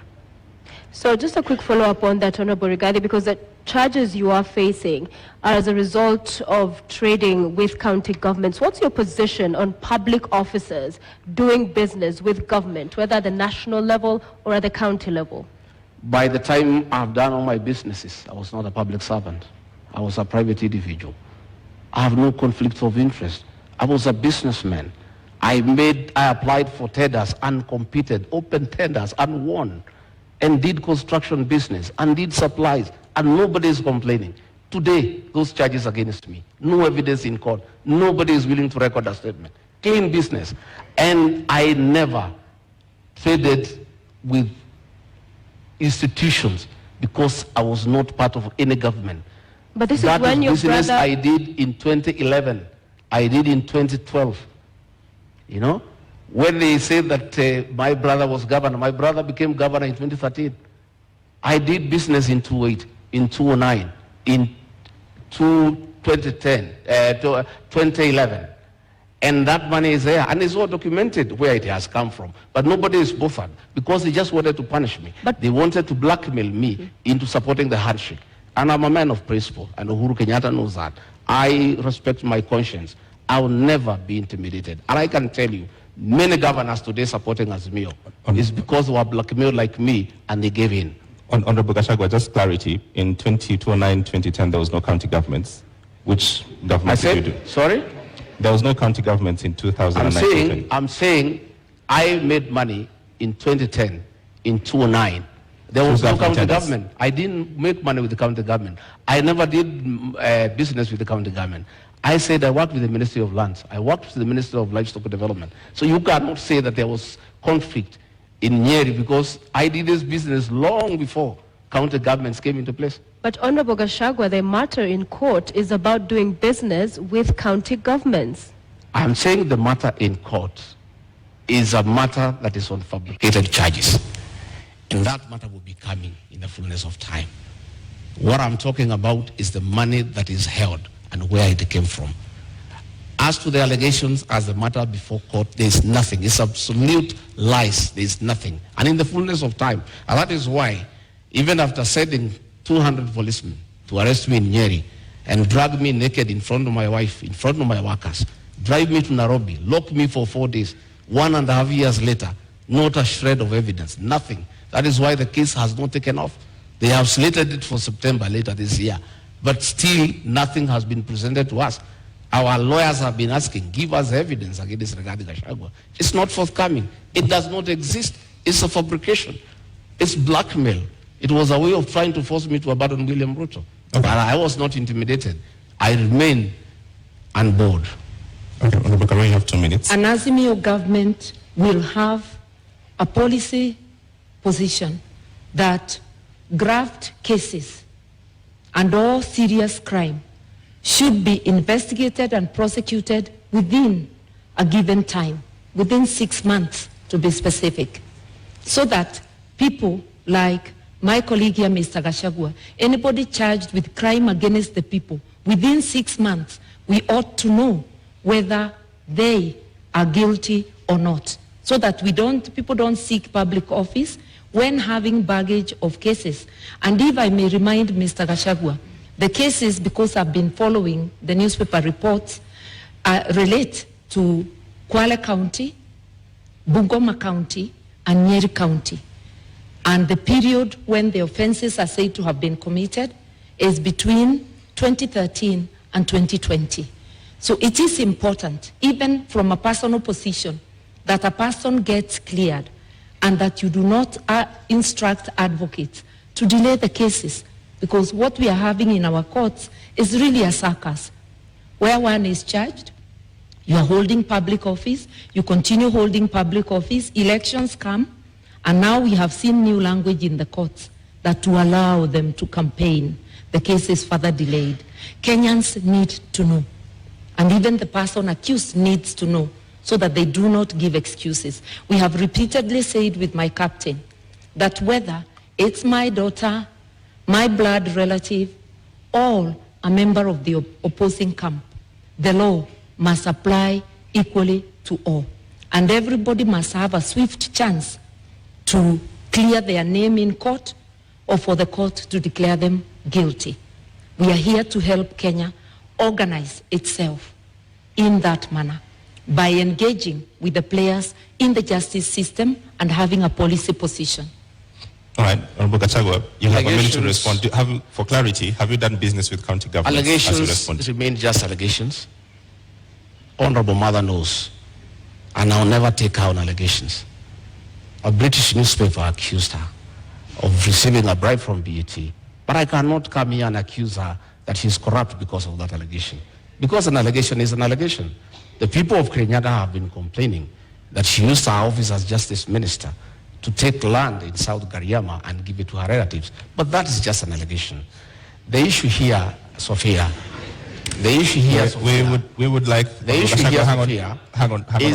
So just a quick follow-up on that, Honorable Righathi, because the charges you are facing are as a result of trading with county governments. What's your position on public officers doing business with government, whether at the national level or at the county level? By the time I've done all my businesses, I was not a public servant. I was a private individual. I have no conflict of interest. I was a businessman. I applied for tenders and competed, open tenders and won, and did construction business and did supplies, and nobody is complaining. Today, those charges against me, no evidence in court, nobody is willing to record a statement. Clean business. And I never traded with institutions because I was not part of any government. But this is when your business brother... I did in 2011. I did in 2012. You know? When they said that my brother was governor, my brother became governor in 2013. I did business in 2008, in 2009, in 2010, 2011. And that money is there, and it's all documented where it has come from. But nobody is bothered because they just wanted to punish me. But they wanted to blackmail me into supporting the handshake. And I'm a man of principle, and Uhuru Kenyatta knows that. I respect my conscience. I will never be intimidated. And I can tell you, many governors today supporting Azimio is because they were blackmailed like me, and they gave in. Honorable Gachagua, just clarity. In 2009, 2010, there was no county governments. Which government did you do? Sorry? There was no county government in 2009. I'm saying I made money in 2010, in 2009. There was no county government. I didn't make money with the county government. I never did business with the county government. I said I worked with the Ministry of Lands. I worked with the Ministry of Livestock Development. So you cannot say that there was conflict in Nyeri because I did this business long before county governments came into place. But Honorable Gachagua, the matter in court is about doing business with county governments. I'm saying the matter in court is a matter that is on fabricated charges. And that matter will be coming in the fullness of time. What I'm talking about is the money that is held and where it came from. As to the allegations as the matter before court, there is nothing. It's absolute lies. There is nothing. And in the fullness of time, and that is why, even after sending 200 policemen to arrest me in Nyeri and drag me naked in front of my wife, in front of my workers, drive me to Nairobi, lock me for 4 days, 1.5 years later, not a shred of evidence, nothing. That is why the case has not taken off. They have slated it for September later this year. But still, nothing has been presented to us. Our lawyers have been asking, give us evidence against Righathi Gachagua. It's not forthcoming. It does not exist. It's a fabrication. It's blackmail. It was a way of trying to force me to abandon William Ruto. Okay. But I was not intimidated. I remain on board. Okay, Honorable Karua, you have 2 minutes. An Azimio government will have a policy position that graft cases and all serious crime should be investigated and prosecuted within a given time, within 6 months to be specific, so that people like my colleague here, Mr. Gachagua, anybody charged with crime against the people, within 6 months, we ought to know whether they are guilty or not, so that people don't seek public office when having baggage of cases. And if I may remind Mr. Gachagua, the cases, because I've been following the newspaper reports, relate to Kwale County, Bungoma County, and Nyeri County. And the period when the offenses are said to have been committed is between 2013 and 2020. So it is important, even from a personal position, that a person gets cleared and that you do not instruct advocates to delay the cases, because what we are having in our courts is really a circus, where one is charged, you are holding public office, you continue holding public office, elections come, and now we have seen new language in the courts that to allow them to campaign, the case is further delayed. Kenyans need to know And even the person accused needs to know so that they do not give excuses. We have repeatedly said with my captain that whether it's my daughter, my blood relative, or a member of the opposing camp, the law must apply equally to all. And everybody must have a swift chance to clear their name in court or for the court to declare them guilty. We are here to help Kenya organize itself in that manner by engaging with the players in the justice system and having a policy position. All right, Honorable Gachagua, you have a minute to respond. For clarity, have you done business with county governments? Allegations remain just allegations. Honorable Mother knows, and I'll never take her on allegations. A British newspaper accused her of receiving a bribe from BAT, but I cannot come here and accuse her that she's corrupt because of that allegation. Because an allegation is an allegation. The people of Kirinyaga have been complaining that she used her office as justice minister to take land in South Gariama and give it to her relatives. But that is just an allegation. The issue here, Sophia, we would like is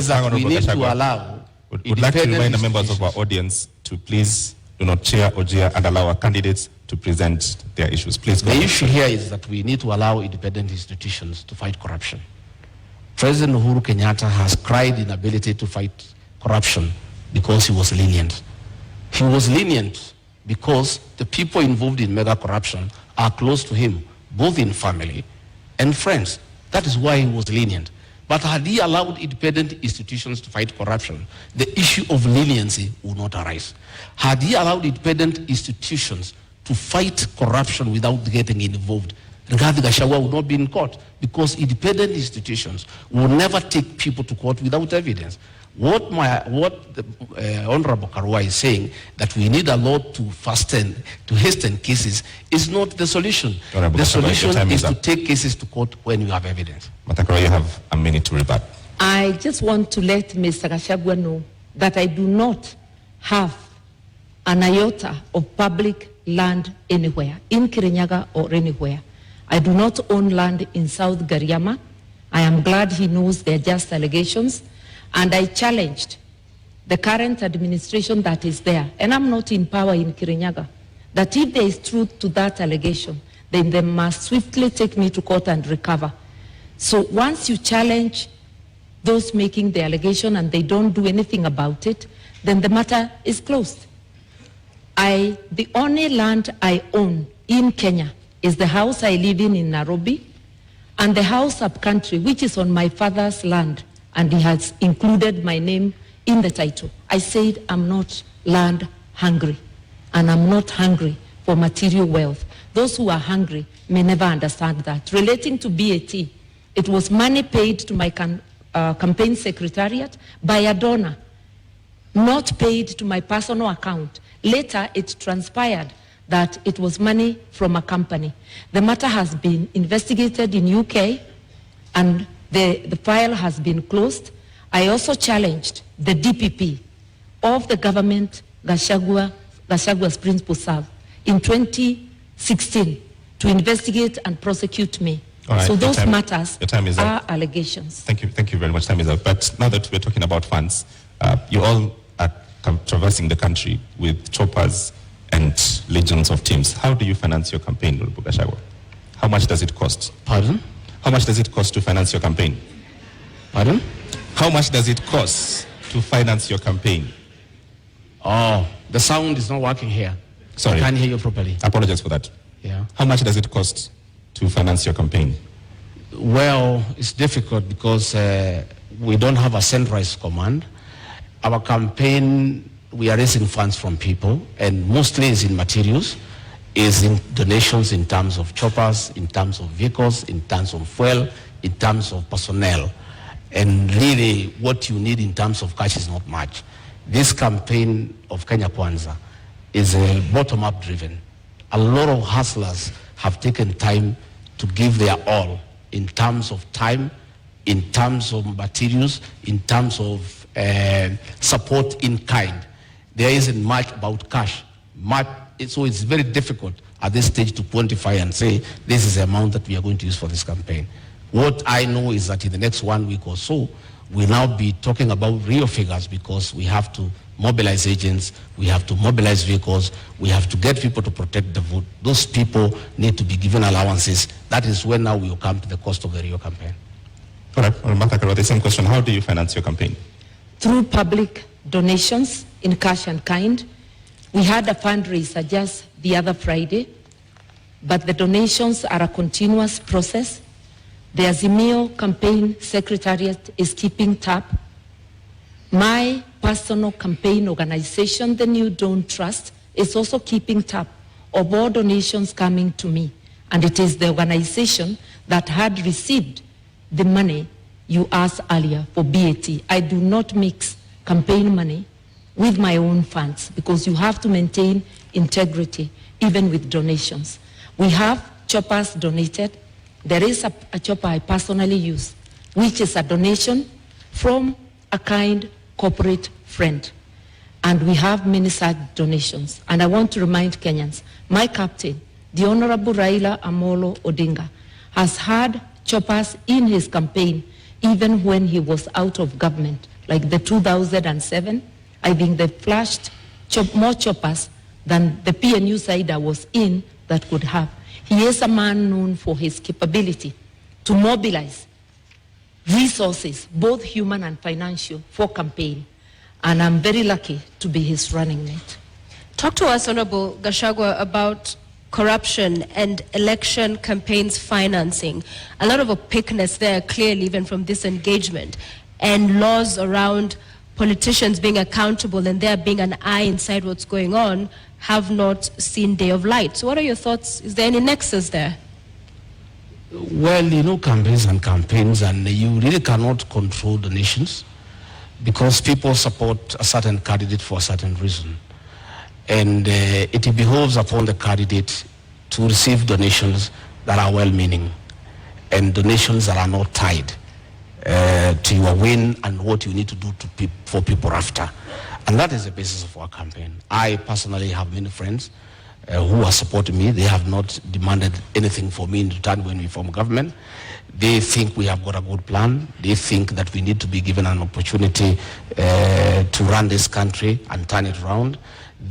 that we need to allow. Would like to remind the members of our audience to please do not cheer or jeer and allow our candidates to present their issues. Please go. The issue here is that we need to allow independent institutions to fight corruption. President Uhuru Kenyatta has cried inability to fight corruption because he was lenient. He was lenient because the people involved in mega corruption are close to him, both in family and friends. That is why he was lenient. But had he allowed independent institutions to fight corruption, the issue of leniency would not arise. Had he allowed independent institutions to fight corruption without getting involved, Righathi Gachagua would not be in court, because independent institutions will never take people to court without evidence. What the Honorable Karua is saying, that we need a law to hasten cases, is not the solution. Honorable the Gachagua, solution is to take cases to court when you have evidence. Matakara, you have a minute to rebut. I just want to let Mr. Gachagua know that I do not have an iota of public land anywhere, in Kirinyaga or anywhere. I do not own land in South Gariama. I am glad he knows they're just allegations. And I challenged the current administration that is there, and I'm not in power in Kirinyaga, that if there is truth to that allegation, then they must swiftly take me to court and recover. So once you challenge those making the allegation and they don't do anything about it, then the matter is closed. The only land I own in Kenya is the house I live in Nairobi, and the house up country, which is on my father's land, and he has included my name in the title. I said I'm not land hungry, and I'm not hungry for material wealth. Those who are hungry may never understand that. Relating to BAT, it was money paid to my campaign secretariat by a donor, not paid to my personal account. Later, it transpired that it was money from a company. The matter has been investigated in UK, and the file has been closed. I also challenged the DPP of the government Gachagua's principal serve in 2016 to investigate and prosecute me. All right, so those matters are allegations. Thank you very much. Time is up. But now that we're talking about funds, you all are traversing the country with choppers and legions of teams. How do you finance your campaign, Honorable Gachagua? How much does it cost? Pardon? How much does it cost to finance your campaign? Pardon? How much does it cost to finance your campaign? Oh, the sound is not working here. Sorry. I can't hear you properly. I apologize for that. Yeah. How much does it cost to finance your campaign? Well, it's difficult because we don't have a centralized command. Our campaign, we are raising funds from people, and mostly is in materials, is in donations in terms of choppers, in terms of vehicles, in terms of fuel, in terms of personnel. And really, what you need in terms of cash is not much. This campaign of Kenya Kwanza is bottom-up driven. A lot of hustlers have taken time to give their all in terms of time, in terms of materials, in terms of support in kind. There isn't much about cash. So it's very difficult at this stage to quantify and say, this is the amount that we are going to use for this campaign. What I know is that in the next 1 week or so, we'll now be talking about real figures, because we have to mobilize agents, we have to mobilize vehicles, we have to get people to protect the vote. Those people need to be given allowances. That is when now we will come to the cost of the real campaign. All right, Martha Karua, the same question. How do you finance your campaign? Through public donations in cash and kind. We had a fundraiser just the other Friday, but the donations are a continuous process. The Azimio campaign secretariat is keeping tab. My personal campaign organization, the New Dawn Trust, is also keeping tab of all donations coming to me. And it is the organization that had received the money you asked earlier for BAT. I do not mix campaign money with my own funds, because you have to maintain integrity even with donations. We have choppers donated. There is a chopper I personally use, which is a donation from a kind corporate friend. And we have many such donations. And I want to remind Kenyans, my captain, the Honorable Raila Amolo Odinga, has had choppers in his campaign even when he was out of government. Like the 2007, I think they flashed more choppers than the PNU side I was in that could have. He is a man known for his capability to mobilize resources, both human and financial, for campaign. And I'm very lucky to be his running mate. Talk to us, Honorable Gachagua, about corruption and election campaigns financing. A lot of opaqueness there, clearly, even from this engagement, and laws around politicians being accountable and there being an eye inside what's going on have not seen day of light. So what are your thoughts? Is there any nexus there? Well, you know, campaigns, and you really cannot control the nations, because people support a certain candidate for a certain reason. And it behoves upon the candidate to receive donations that are well-meaning and donations that are not tied to your win and what you need to do for people after. And that is the basis of our campaign. I personally have many friends who are supporting me. They have not demanded anything for me in return when we form government. They think we have got a good plan. They think that we need to be given an opportunity to run this country and turn it around.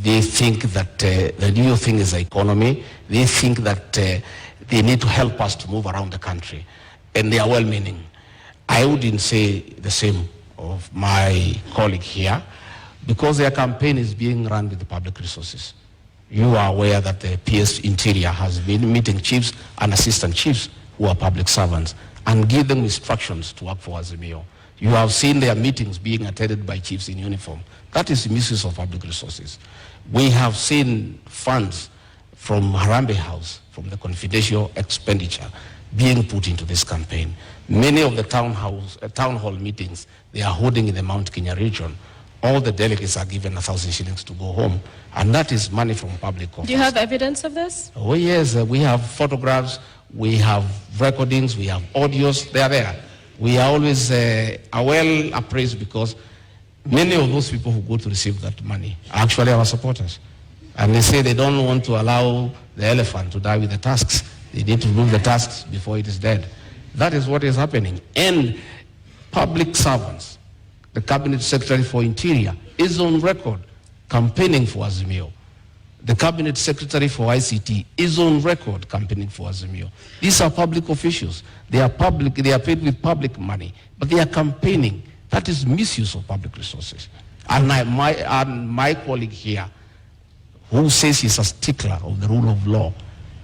They think that the real thing is the economy. They think that they need to help us to move around the country. And they are well-meaning. I wouldn't say the same of my colleague here, because their campaign is being run with the public resources. You are aware that the PS Interior has been meeting chiefs and assistant chiefs who are public servants and give them instructions to work for Azimio. You have seen their meetings being attended by chiefs in uniform. That is misuse of public resources. We have seen funds from Harambee House, from the confidential expenditure, being put into this campaign. Many of the town hall meetings they are holding in the Mount Kenya region, all the delegates are given 1,000 shillings to go home, and that is money from public coffers. Do you have evidence of this? Oh yes, we have photographs, we have recordings, we have audios, they are there. We are always well appraised, because many of those people who go to receive that money are actually our supporters. And they say they don't want to allow the elephant to die with the tusks. They need to remove the tusks before it is dead. That is what is happening. And public servants, the Cabinet Secretary for Interior is on record campaigning for Azimio. The Cabinet Secretary for ICT is on record campaigning for Azimio. These are public officials. They are public, they are paid with public money, but they are campaigning. That is misuse of public resources. And my colleague here, who says he's a stickler of the rule of law,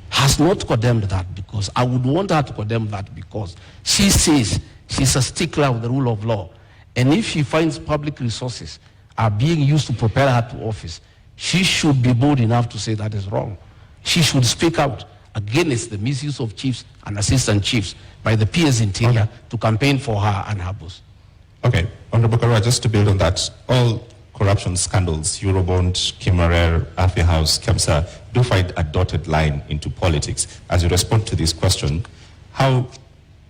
has not condemned that, because I would want her to condemn that, because she says she's a stickler of the rule of law. And if she finds public resources are being used to propel her to office, she should be bold enough to say that is wrong. She should speak out against the misuse of chiefs and assistant chiefs by the PS Interior to campaign for her and her boss. Okay, Honorable Karua, just to build on that, all corruption scandals, Eurobond, Kimarer, Afi House, Kemsa, do find a dotted line into politics. As you respond to this question, how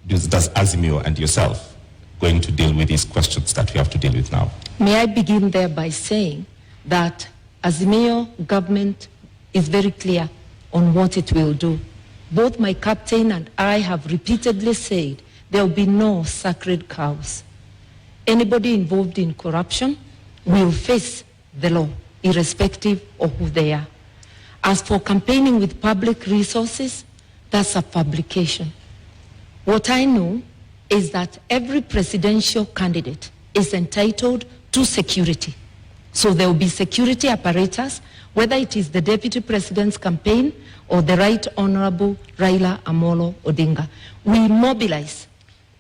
does Azimio and yourself going to deal with these questions that we have to deal with now? May I begin there by saying that Azimio government is very clear on what it will do. Both my captain and I have repeatedly said there will be no sacred cows. Anybody involved in corruption will face the law, irrespective of who they are. As for campaigning with public resources, that's a publication. What I know is that every presidential candidate is entitled to security. So there will be security apparatus, whether it is the Deputy President's campaign or the Right Honorable Raila Amolo Odinga. We mobilize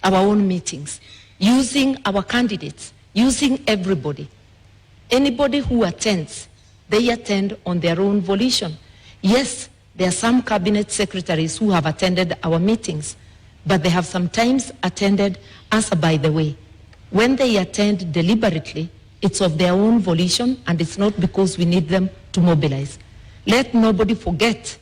our own meetings, using our candidates, using everybody. Anybody who attends, they attend on their own volition. Yes, there are some cabinet secretaries who have attended our meetings, but they have sometimes attended as a by the way. When they attend deliberately, it's of their own volition, and it's not because we need them to mobilize. Let nobody forget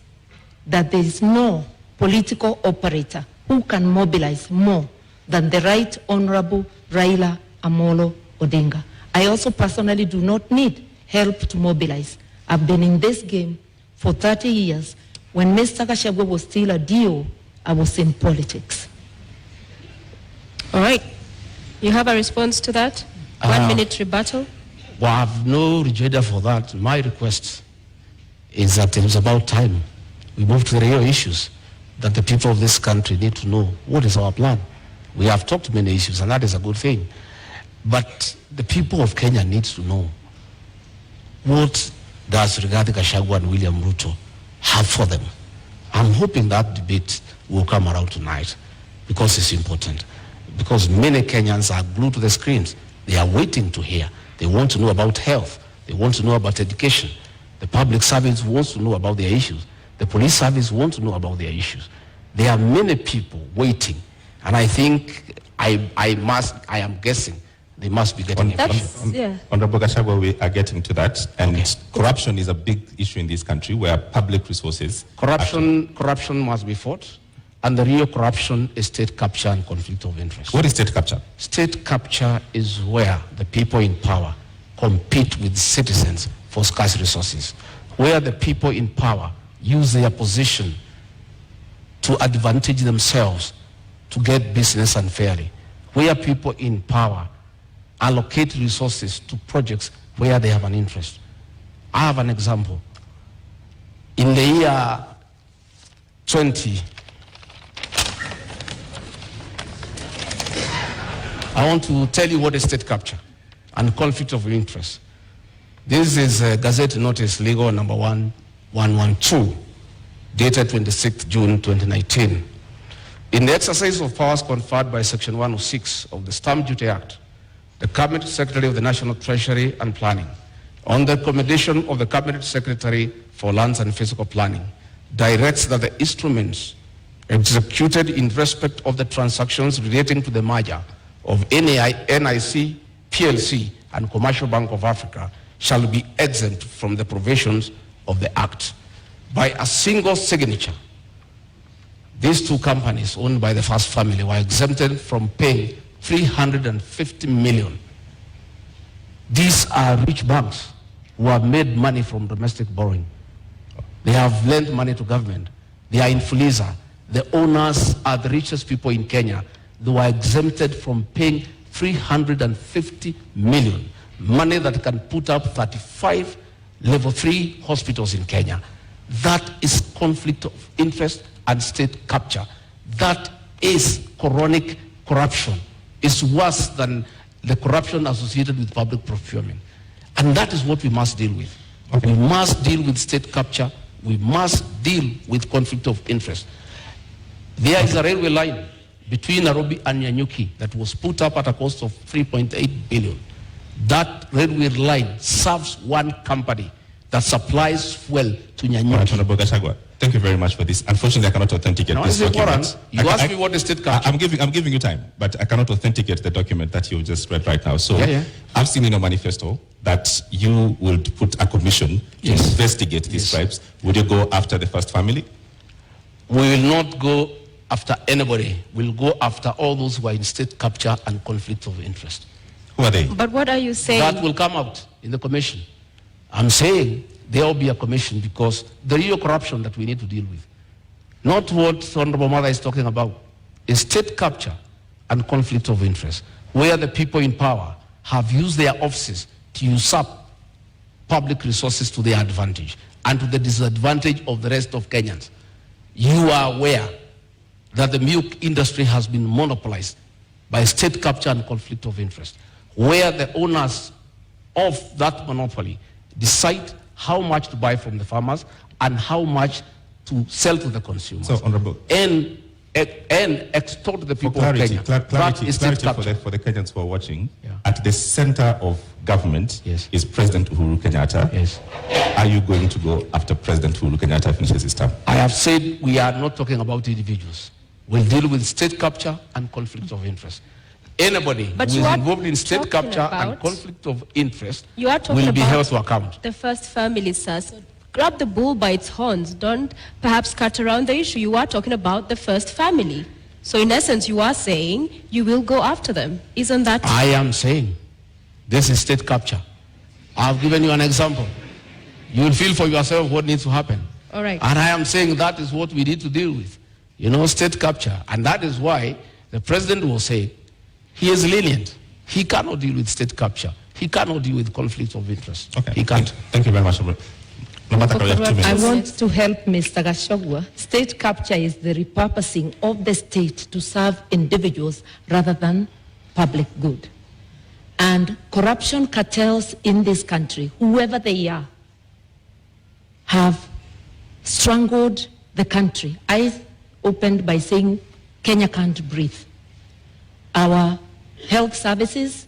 that there is no political operator who can mobilize more than the Right Honorable Raila Amolo Odinga. I also personally do not need help to mobilize. I've been in this game for 30 years. When Mr. Gachagua was still a DO, I was in politics. All right. You have a response to that? 1 minute rebuttal. Well, I have no rejoinder for that. My request is that it is about time we move to the real issues that the people of this country need to know. What is our plan? We have talked many issues, and that is a good thing. But the people of Kenya need to know, what does Righathi Gachagua and William Ruto have for them? I'm hoping that debate will come around tonight, because it's important. Because many Kenyans are glued to the screens. They are waiting to hear. They want to know about health. They want to know about education. The public service wants to know about their issues. The police service wants to know about their issues. There are many people waiting. And I think, I am guessing, they must be getting information. Yeah. Honorable Gachagua, we are getting to that. And corruption is a big issue in this country, where public resources... Corruption must be fought. And the real corruption is state capture and conflict of interest. What is state capture? State capture is where the people in power compete with citizens for scarce resources, where the people in power use their position to advantage themselves to get business unfairly, where people in power allocate resources to projects where they have an interest. I have an example. In the year 20, I want to tell you what is state capture and conflict of interest. This is Gazette Notice Legal number 1112, dated 26th June 2019. In the exercise of powers conferred by Section 106 of the Stamp Duty Act, the Cabinet Secretary of the National Treasury and Planning, on the recommendation of the Cabinet Secretary for Lands and Physical Planning, directs that the instruments executed in respect of the transactions relating to the merger of NIC, PLC, and Commercial Bank of Africa shall be exempt from the provisions of the Act. By a single signature, these two companies owned by the first family were exempted from paying 350 million. These are rich banks who have made money from domestic borrowing. They have lent money to government. They are in Fuliza. The owners are the richest people in Kenya. They were exempted from paying 350 million, money that can put up 35 level 3 hospitals in Kenya. That is conflict of interest and state capture. That is chronic corruption. It's worse than the corruption associated with public procurement. And that is what we must deal with. Okay. We must deal with state capture. We must deal with conflict of interest. There is a railway line between Nairobi and Nyanyuki that was put up at a cost of 3.8 billion. That railway line serves one company that supplies fuel to Nyanyuki. Honorable Gachagua, thank you very much for this. Unfortunately, I cannot authenticate this document. You asked me what is state capture. I'm giving you time, but I cannot authenticate the document that you just read right now. So I've seen in your manifesto that you will put a commission to investigate these bribes. Would you go after the first family? We will not go after anybody. We'll go after all those who are in state capture and conflict of interest. Who are they? But what are you saying? That will come out in the commission. I'm saying there will be a commission, because the real corruption that we need to deal with, not what Honorable Mother is talking about, is state capture and conflict of interest, where the people in power have used their offices to usurp public resources to their advantage and to the disadvantage of the rest of Kenyans. You are aware that the milk industry has been monopolized by state capture and conflict of interest, where the owners of that monopoly decide how much to buy from the farmers and how much to sell to the consumers. So, Honorable. And extort the people of Kenya. Clarity for the Kenyans who are watching. Yeah. At the center of government is President Uhuru Kenyatta. Yes. Are you going to go after President Uhuru Kenyatta finishes his term? I have said we are not talking about individuals. We'll deal with state capture and conflict of interest. Anybody who is involved in state capture and conflict of interest will be held to account. The first family, sir. So grab the bull by its horns. Don't perhaps cut around the issue. You are talking about the first family. So in essence, you are saying you will go after them. Isn't that? I am saying this is state capture. I've given you an example. You will feel for yourself what needs to happen. All right. And I am saying that is what we need to deal with. You know, state capture. And that is why the president will say he is lenient. He cannot deal with state capture. He cannot deal with conflicts of interest. Okay. He can't. Thank you very much. I want to help Mr. Gachagua. State capture is the repurposing of the state to serve individuals rather than public good. And corruption cartels in this country, whoever they are, have strangled the country. I opened by saying Kenya can't breathe. Our health services,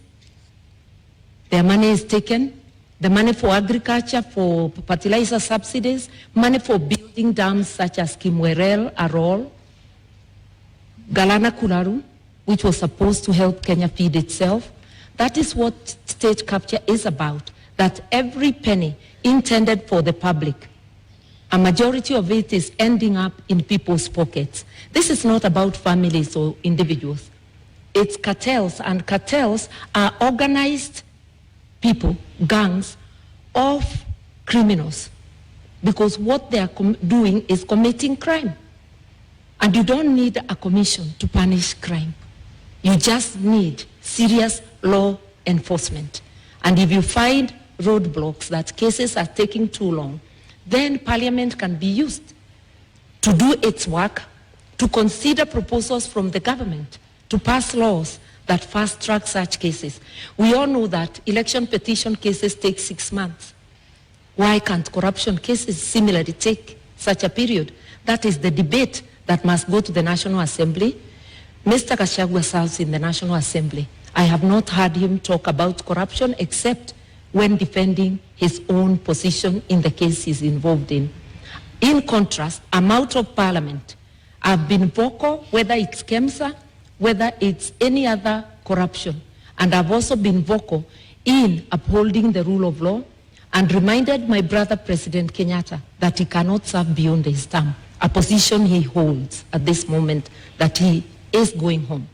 their money is taken. The money for agriculture, for fertilizer subsidies, money for building dams such as Kimwerel, Arol, Galana Kularu, which was supposed to help Kenya feed itself. That is what state capture is about, that every penny intended for the public, a majority of it is ending up in people's pockets. This is not about families or individuals. It's cartels, and cartels are organized people, gangs of criminals, because what they are doing is committing crime. And you don't need a commission to punish crime. You just need serious law enforcement. And if you find roadblocks, that cases are taking too long, then Parliament can be used to do its work, to consider proposals from the government, to pass laws that fast-track such cases. We all know that election petition cases take 6 months. Why can't corruption cases similarly take such a period? That is the debate that must go to the National Assembly. Mr. Gachagua serves in the National Assembly. I have not heard him talk about corruption except when defending his own position in the case he's involved in. In contrast, I'm out of Parliament. I've been vocal, whether it's KEMSA, whether it's any other corruption. And I've also been vocal in upholding the rule of law and reminded my brother President Kenyatta that he cannot serve beyond his term, a position he holds at this moment, that he is going home.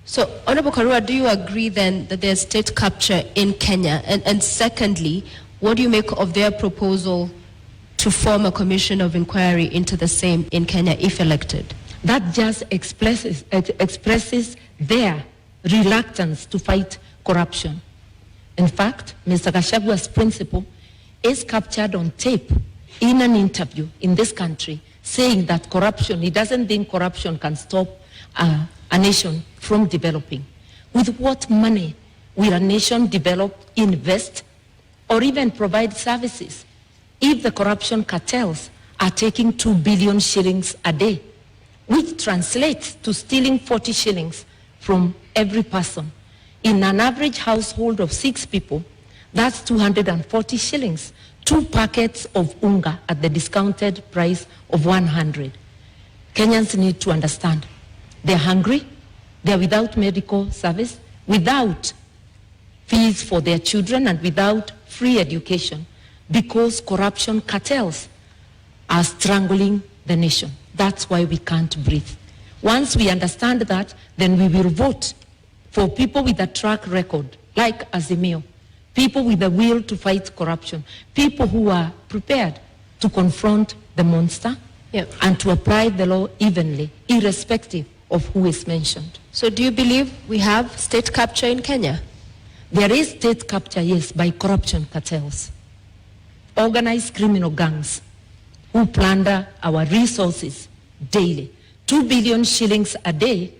So, Honorable Karua, do you agree then that there's state capture in Kenya? And secondly, what do you make of their proposal to form a commission of inquiry into the same in Kenya if elected? That just expresses their reluctance to fight corruption. In fact, Mr. Gashagua's principle is captured on tape in an interview in this country, saying that corruption, he doesn't think corruption can stop a nation from developing. With what money will a nation develop, invest, or even provide services if the corruption cartels are taking 2 billion shillings a day, which translates to stealing 40 shillings from every person? In an average household of 6 people, that's 240 shillings. 2 packets of unga at the discounted price of 100. Kenyans need to understand. They're hungry, they're without medical service, without fees for their children, and without free education, because corruption cartels are strangling the nation. That's why we can't breathe. Once we understand that, then we will vote for people with a track record, like Azimio, people with the will to fight corruption, people who are prepared to confront the monster and to apply the law evenly, irrespective of who is mentioned. So do you believe we have state capture in Kenya? There is state capture, yes, by corruption cartels, organized criminal gangs who plunder our resources daily. 2 billion shillings a day,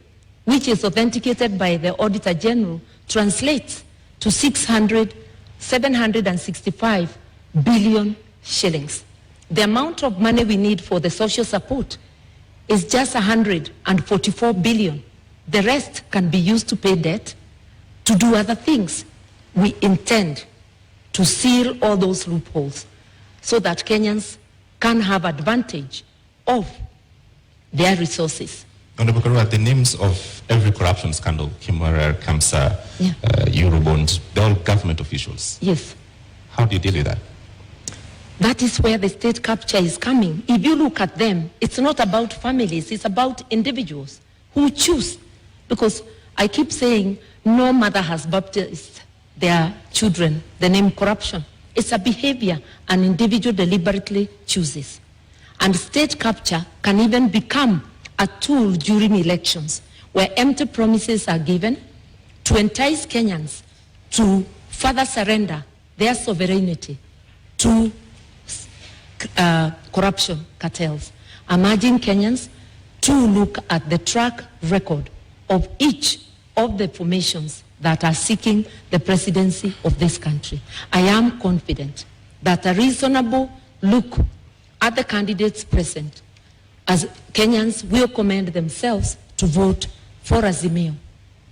which is authenticated by the Auditor General, translates to 765 billion shillings. The amount of money we need for the social support is just 144 billion. The rest can be used to pay debt, to do other things. We intend to seal all those loopholes so that Kenyans can have advantage of their resources. Honorable Karua, the names of every corruption scandal, Kimwarer, Kamsa, Eurobond, they're all government officials. Yes. How do you deal with that? That is where the state capture is coming. If you look at them, it's not about families, it's about individuals who choose. Because I keep saying, no mother has baptized their children the name corruption. It's a behavior an individual deliberately chooses. And state capture can even become a tool during elections where empty promises are given to entice Kenyans to further surrender their sovereignty to corruption cartels. I'm urging Kenyans to look at the track record of each of the formations that are seeking the presidency of this country. I am confident that a reasonable look at the candidates present, as Kenyans will commend themselves to vote for Azimio.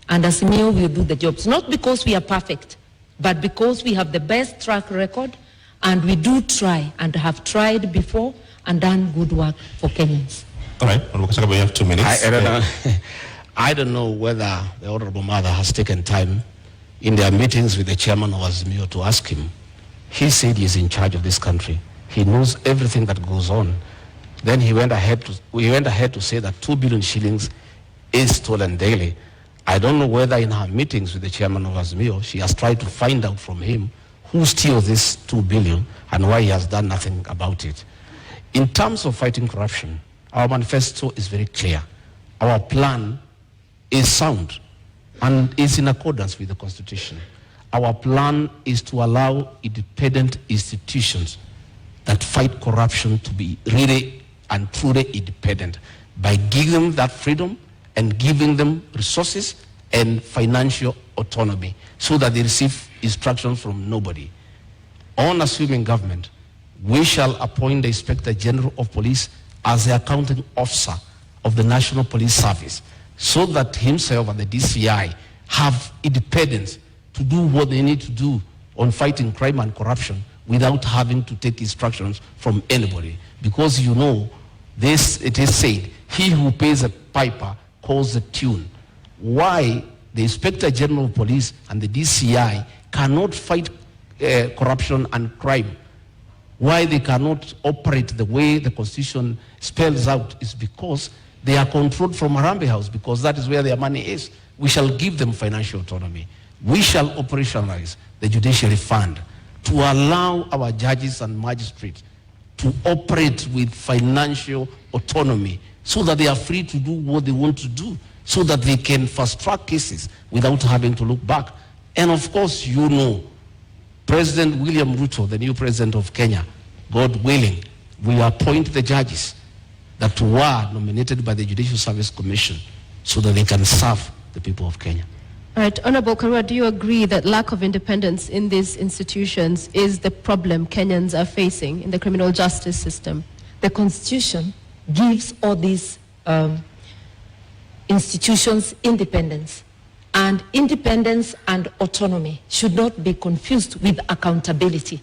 And Azimio will do the jobs, not because we are perfect, but because we have the best track record and we do try and have tried before and done good work for Kenyans. All right, we have 2 minutes. I don't know. I don't know whether the Honorable Mother has taken time in their meetings with the chairman of Azimio to ask him. He said he's in charge of this country. He knows everything that goes on. Then we went ahead to say that 2 billion shillings is stolen daily. I don't know whether in her meetings with the chairman of Azimio, she has tried to find out from him who steals this 2 billion and why he has done nothing about it. In terms of fighting corruption, our manifesto is very clear. Our plan is sound and is in accordance with the Constitution. Our plan is to allow independent institutions that fight corruption to be really and truly independent by giving them that freedom and giving them resources and financial autonomy so that they receive instructions from nobody. On assuming government, we shall appoint the Inspector General of Police as the accounting officer of the National Police Service so that himself and the DCI have independence to do what they need to do on fighting crime and corruption without having to take instructions from anybody. Because you know, this, it is said, he who pays a piper calls the tune. Why the Inspector General of Police and the DCI cannot fight corruption and crime, why they cannot operate the way the Constitution spells out, is because they are controlled from Harambee House, because that is where their money is. We shall give them financial autonomy. We shall operationalize the judiciary fund to allow our judges and magistrates to operate with financial autonomy so that they are free to do what they want to do, so that they can fast-track cases without having to look back. And of course, you know, President William Ruto, the new president of Kenya, God willing, will appoint the judges that were nominated by the Judicial Service Commission so that they can serve the people of Kenya. All right, Honorable Karua, do you agree that lack of independence in these institutions is the problem Kenyans are facing in the criminal justice system? The Constitution gives all these institutions independence. And independence and autonomy should not be confused with accountability.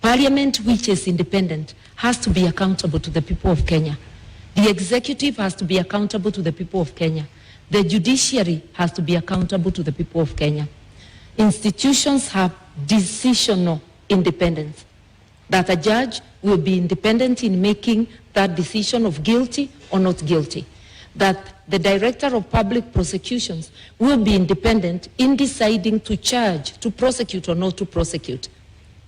Parliament, which is independent, has to be accountable to the people of Kenya. The executive has to be accountable to the people of Kenya. The judiciary has to be accountable to the people of Kenya. Institutions have decisional independence, that a judge will be independent in making that decision of guilty or not guilty, that the director of public prosecutions will be independent in deciding to charge, to prosecute or not to prosecute.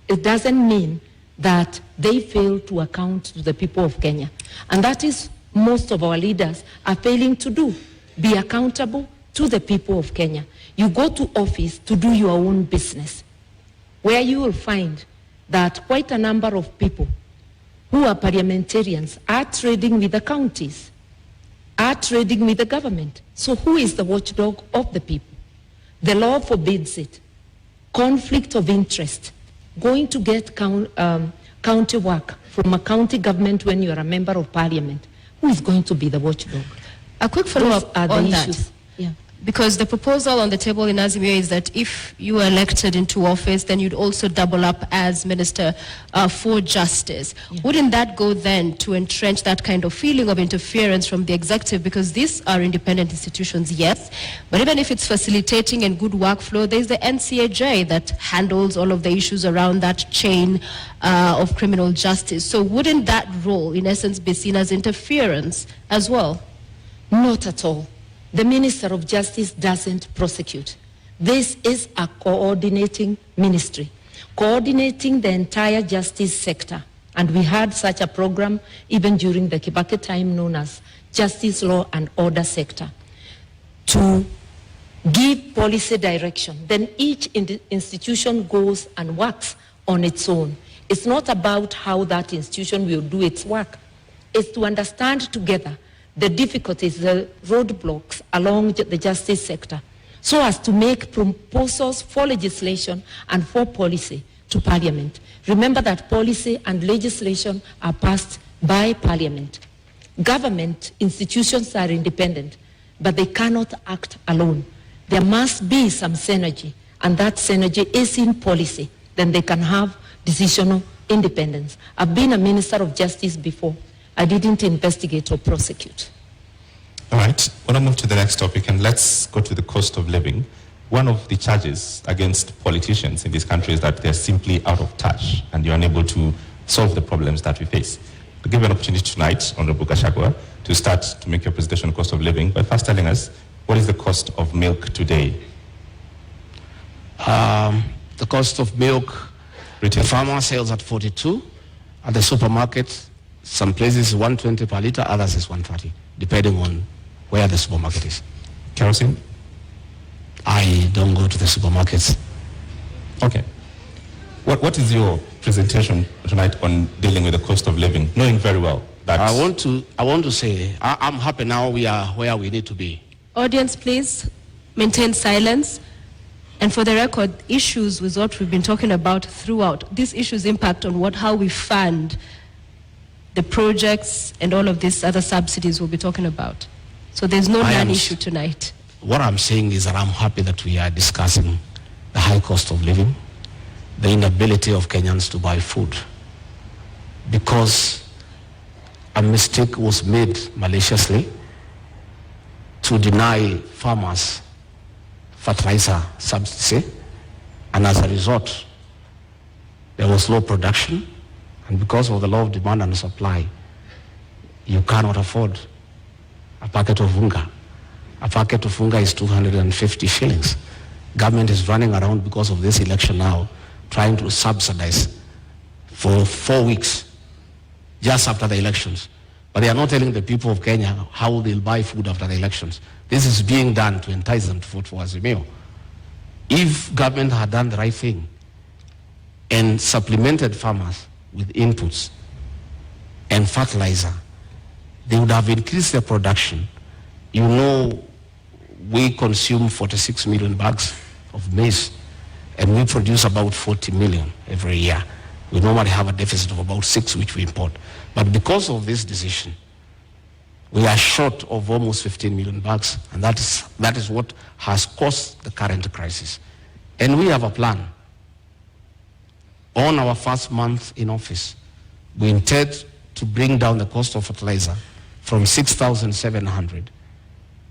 It doesn't mean that they fail to account to the people of Kenya. And that is most of our leaders are failing to do. be accountable to the people of Kenya. You go to office to do your own business, where you will find that quite a number of people who are parliamentarians are trading with the counties, are trading with the government. So who is the watchdog of the people? The law forbids it. Conflict of interest. Going to get county work from a county government when you are a member of parliament. Who is going to be the watchdog? A quick follow-up on that. Issues. Yeah. Because the proposal on the table in Azimio is that if you are elected into office, then you'd also double up as Minister for Justice. Yeah. Wouldn't that go then to entrench that kind of feeling of interference from the executive? Because these are independent institutions, yes, but even if it's facilitating and good workflow, there's the NCAJ that handles all of the issues around that chain of criminal justice. So wouldn't that role, in essence, be seen as interference as well? Not at all. The Minister of Justice doesn't prosecute. This is a coordinating ministry, coordinating the entire justice sector. And we had such a program even during the Kibaki time, known as Justice, Law and Order Sector, to give policy direction. Then each institution goes and works on its own. It's not about how that institution will do its work. It's to understand together the difficulties, the roadblocks along the justice sector, so as to make proposals for legislation and for policy to Parliament. Remember that policy and legislation are passed by Parliament. Government institutions are independent, but they cannot act alone. There must be some synergy, and that synergy is in policy. Then they can have decisional independence. I've been a Minister of Justice before. I didn't investigate or prosecute. All right, I want to move to the next topic, and let's go to the cost of living. One of the charges against politicians in this country is that they're simply out of touch and you're unable to solve the problems that we face. To give you an opportunity tonight, Honorable Gachagua, to start to make your presentation on cost of living, by first telling us, what is the cost of milk today? The cost of milk, retail farmer sells at 42. At the supermarket, some places 120 per liter, others is 130, depending on where the supermarket is. Kerosene? I don't go to the supermarkets. Okay. What is your presentation tonight on dealing with the cost of living, knowing very well that... I want to say, I'm happy now we are where we need to be. Audience, please maintain silence. And for the record, issues with what we've been talking about throughout, these issues impact on how we fund the projects and all of these other subsidies we'll be talking about. So there's no non-issue tonight. What I'm saying is that I'm happy that we are discussing the high cost of living, the inability of Kenyans to buy food, because a mistake was made maliciously to deny farmers fertilizer subsidy, and as a result, there was low production. And because of the law of demand and supply, you cannot afford a packet of unga. A packet of unga is 250 shillings. Government is running around because of this election now, trying to subsidize for 4 weeks, just after the elections. But they are not telling the people of Kenya how they'll buy food after the elections. This is being done to entice them to vote for Azimio. If government had done the right thing and supplemented farmers with inputs and fertilizer, they would have increased their production. You know, we consume 46 million bags of maize, and we produce about 40 million every year. We normally have a deficit of about 6, which we import. But because of this decision, we are short of almost 15 million bags, and that is what has caused the current crisis. And we have a plan. On our first month in office, we intend to bring down the cost of fertilizer from 6,700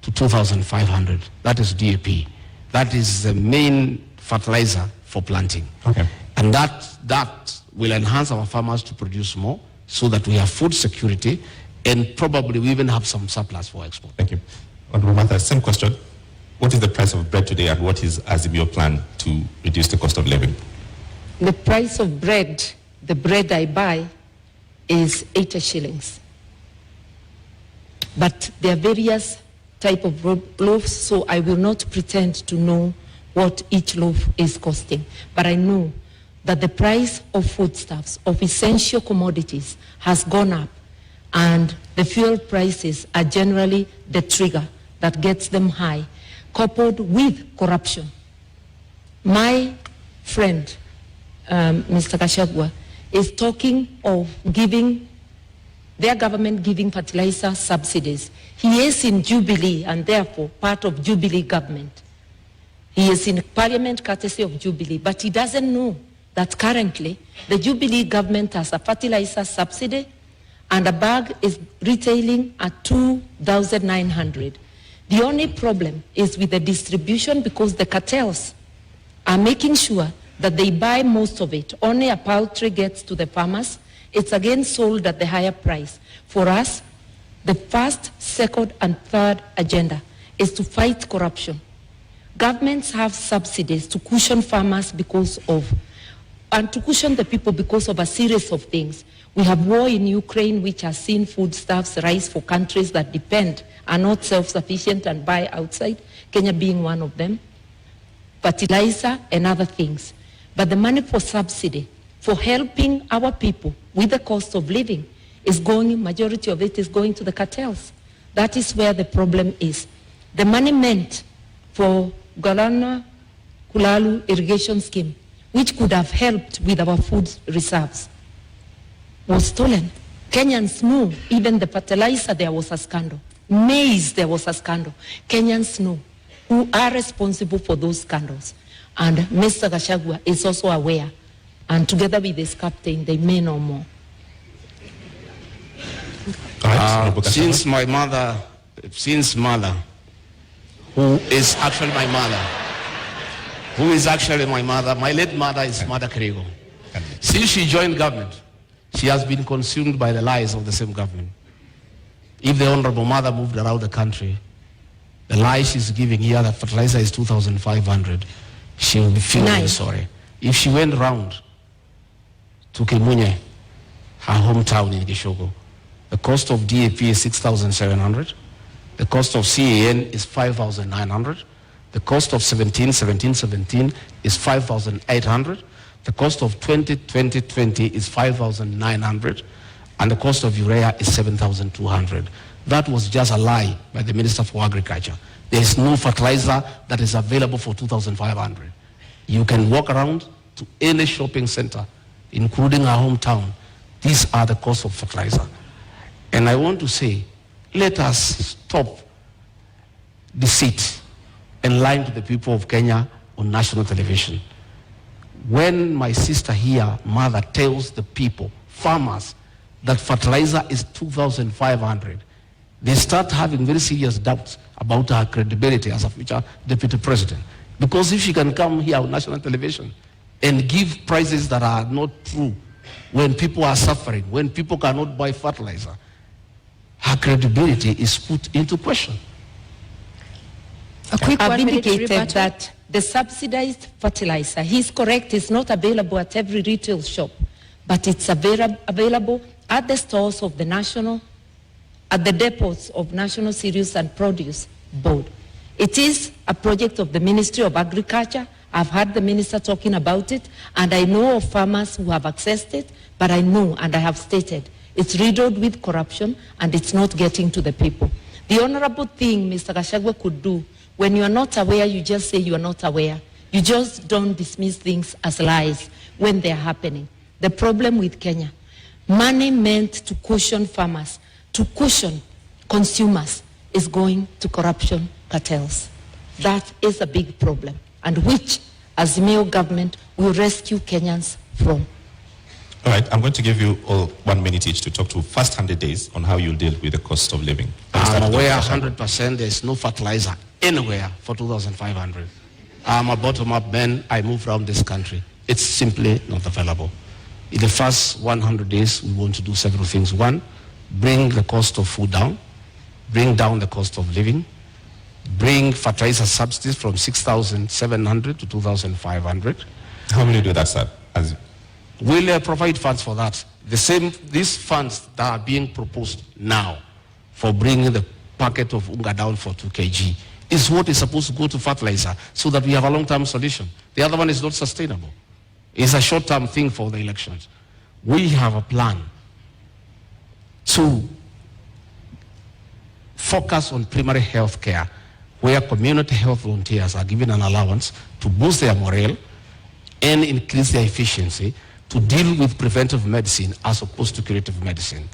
to 2,500. That is DAP. That is the main fertilizer for planting. Okay. And that will enhance our farmers to produce more, so that we have food security, and probably we even have some surplus for export. Thank you. Honorable Martha, same question. What is the price of bread today, and what is Azimio plan to reduce the cost of living? The price of bread, the bread I buy, is 80 shillings. But there are various type of loaves, so I will not pretend to know what each loaf is costing. But I know that the price of foodstuffs, of essential commodities, has gone up, and the fuel prices are generally the trigger that gets them high, coupled with corruption. My friend, Mr. Gachagua, is talking of their government giving fertilizer subsidies. He is in Jubilee and therefore part of Jubilee government. He is in parliament courtesy of Jubilee, but he doesn't know that currently the Jubilee government has a fertilizer subsidy and a bag is retailing at 2,900. The only problem is with the distribution, because the cartels are making sure that they buy most of it. Only a paltry gets to the farmers. It's again sold at the higher price. For us, the first, second, and third agenda is to fight corruption. Governments have subsidies to cushion farmers and to cushion the people because of a series of things. We have war in Ukraine, which has seen foodstuffs rise for countries that are not self-sufficient and buy outside, Kenya being one of them, fertilizer and other things. But the money for subsidy, for helping our people with the cost of living, majority of it is going to the cartels. That is where the problem is. The money meant for Galana Kulalu irrigation scheme, which could have helped with our food reserves, was stolen. Kenyans knew, even the fertilizer, there was a scandal. Maize, there was a scandal. Kenyans know who are responsible for those scandals. And Mr. Gachagua is also aware. And together with his captain, they may know more. Since my mother, who is actually my mother, my late mother is Mother Kerigo. Since she joined government, she has been consumed by the lies of the same government. If the Honorable Mother moved around the country, the lie she's giving here, that fertilizer is 2,500, she will be feeling sorry. If she went around to Kimunye, her hometown in Gishogo, the cost of DAP is 6,700. The cost of CAN is 5,900. The cost of 17 is 5,800. The cost of 20 is 5,900. And the cost of urea is 7,200. That was just a lie by the Minister for Agriculture. There is no fertilizer that is available for 2,500. You can walk around to any shopping center, including our hometown. These are the costs of fertilizer. And I want to say, let us stop deceit and lying to the people of Kenya on national television. When my sister here, Mother, tells the people, farmers, that fertilizer is 2,500, they start having very serious doubts about her credibility as a future deputy president. Because if she can come here on national television and give prices that are not true, when people are suffering, when people cannot buy fertilizer, her credibility is put into question. A quick I've 1 minute indicated that the subsidized fertilizer, he's correct, is not available at every retail shop, but it's available at the stores of the at the depots of National Cereals and Produce Board. It is a project of the Ministry of Agriculture. I've heard the minister talking about it, and I know of farmers who have accessed it, but I know, and I have stated, it's riddled with corruption, and it's not getting to the people. The honorable thing Mr. Gachagua could do, when you are not aware, you just say you are not aware. You just don't dismiss things as lies when they are happening. The problem with Kenya, money meant to cushion farmers, to cushion consumers, is going to corruption cartels. That is a big problem, and which, as the Mayo government, will rescue Kenyans from. All right, I'm going to give you all 1 minute each to talk to first-hand days on how you'll deal with the cost of living. I'm aware 100% there's no fertilizer anywhere for 2,500. I'm a bottom-up man. I move around this country. It's simply not available. In the first 100 days, we want to do several things. One, bring the cost of food down, bring down the cost of living, bring fertilizer subsidies from 6,700 to 2,500. How will you do that, sir? We'll provide funds for that. These funds that are being proposed now for bringing the packet of unga down for 2 kg is what is supposed to go to fertilizer so that we have a long-term solution. The other one is not sustainable. It's a short-term thing for the elections. We have a plan to focus on primary health care, where community health volunteers are given an allowance to boost their morale and increase their efficiency to deal with preventive medicine as opposed to curative medicine.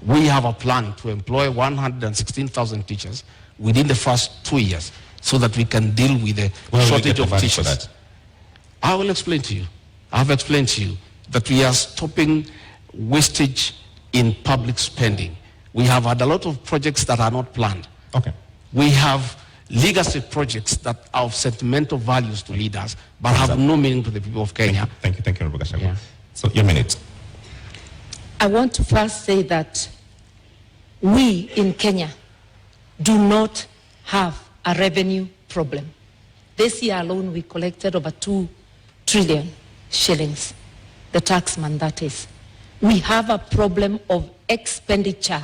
We have a plan to employ 116,000 teachers within the first 2 years so that we can deal with the shortage of teachers. I will explain to you. I've explained to you that we are stopping wastage in public spending. We have had a lot of projects that are not planned. Okay. We have legacy projects that are of sentimental values to leaders, but have no meaning to the people of Kenya. Thank you, Honorable Gachagua. Yeah. So, your minute. I want to first say that we in Kenya do not have a revenue problem. This year alone, we collected over 2 trillion shillings, the taxman that is. We have a problem of expenditure,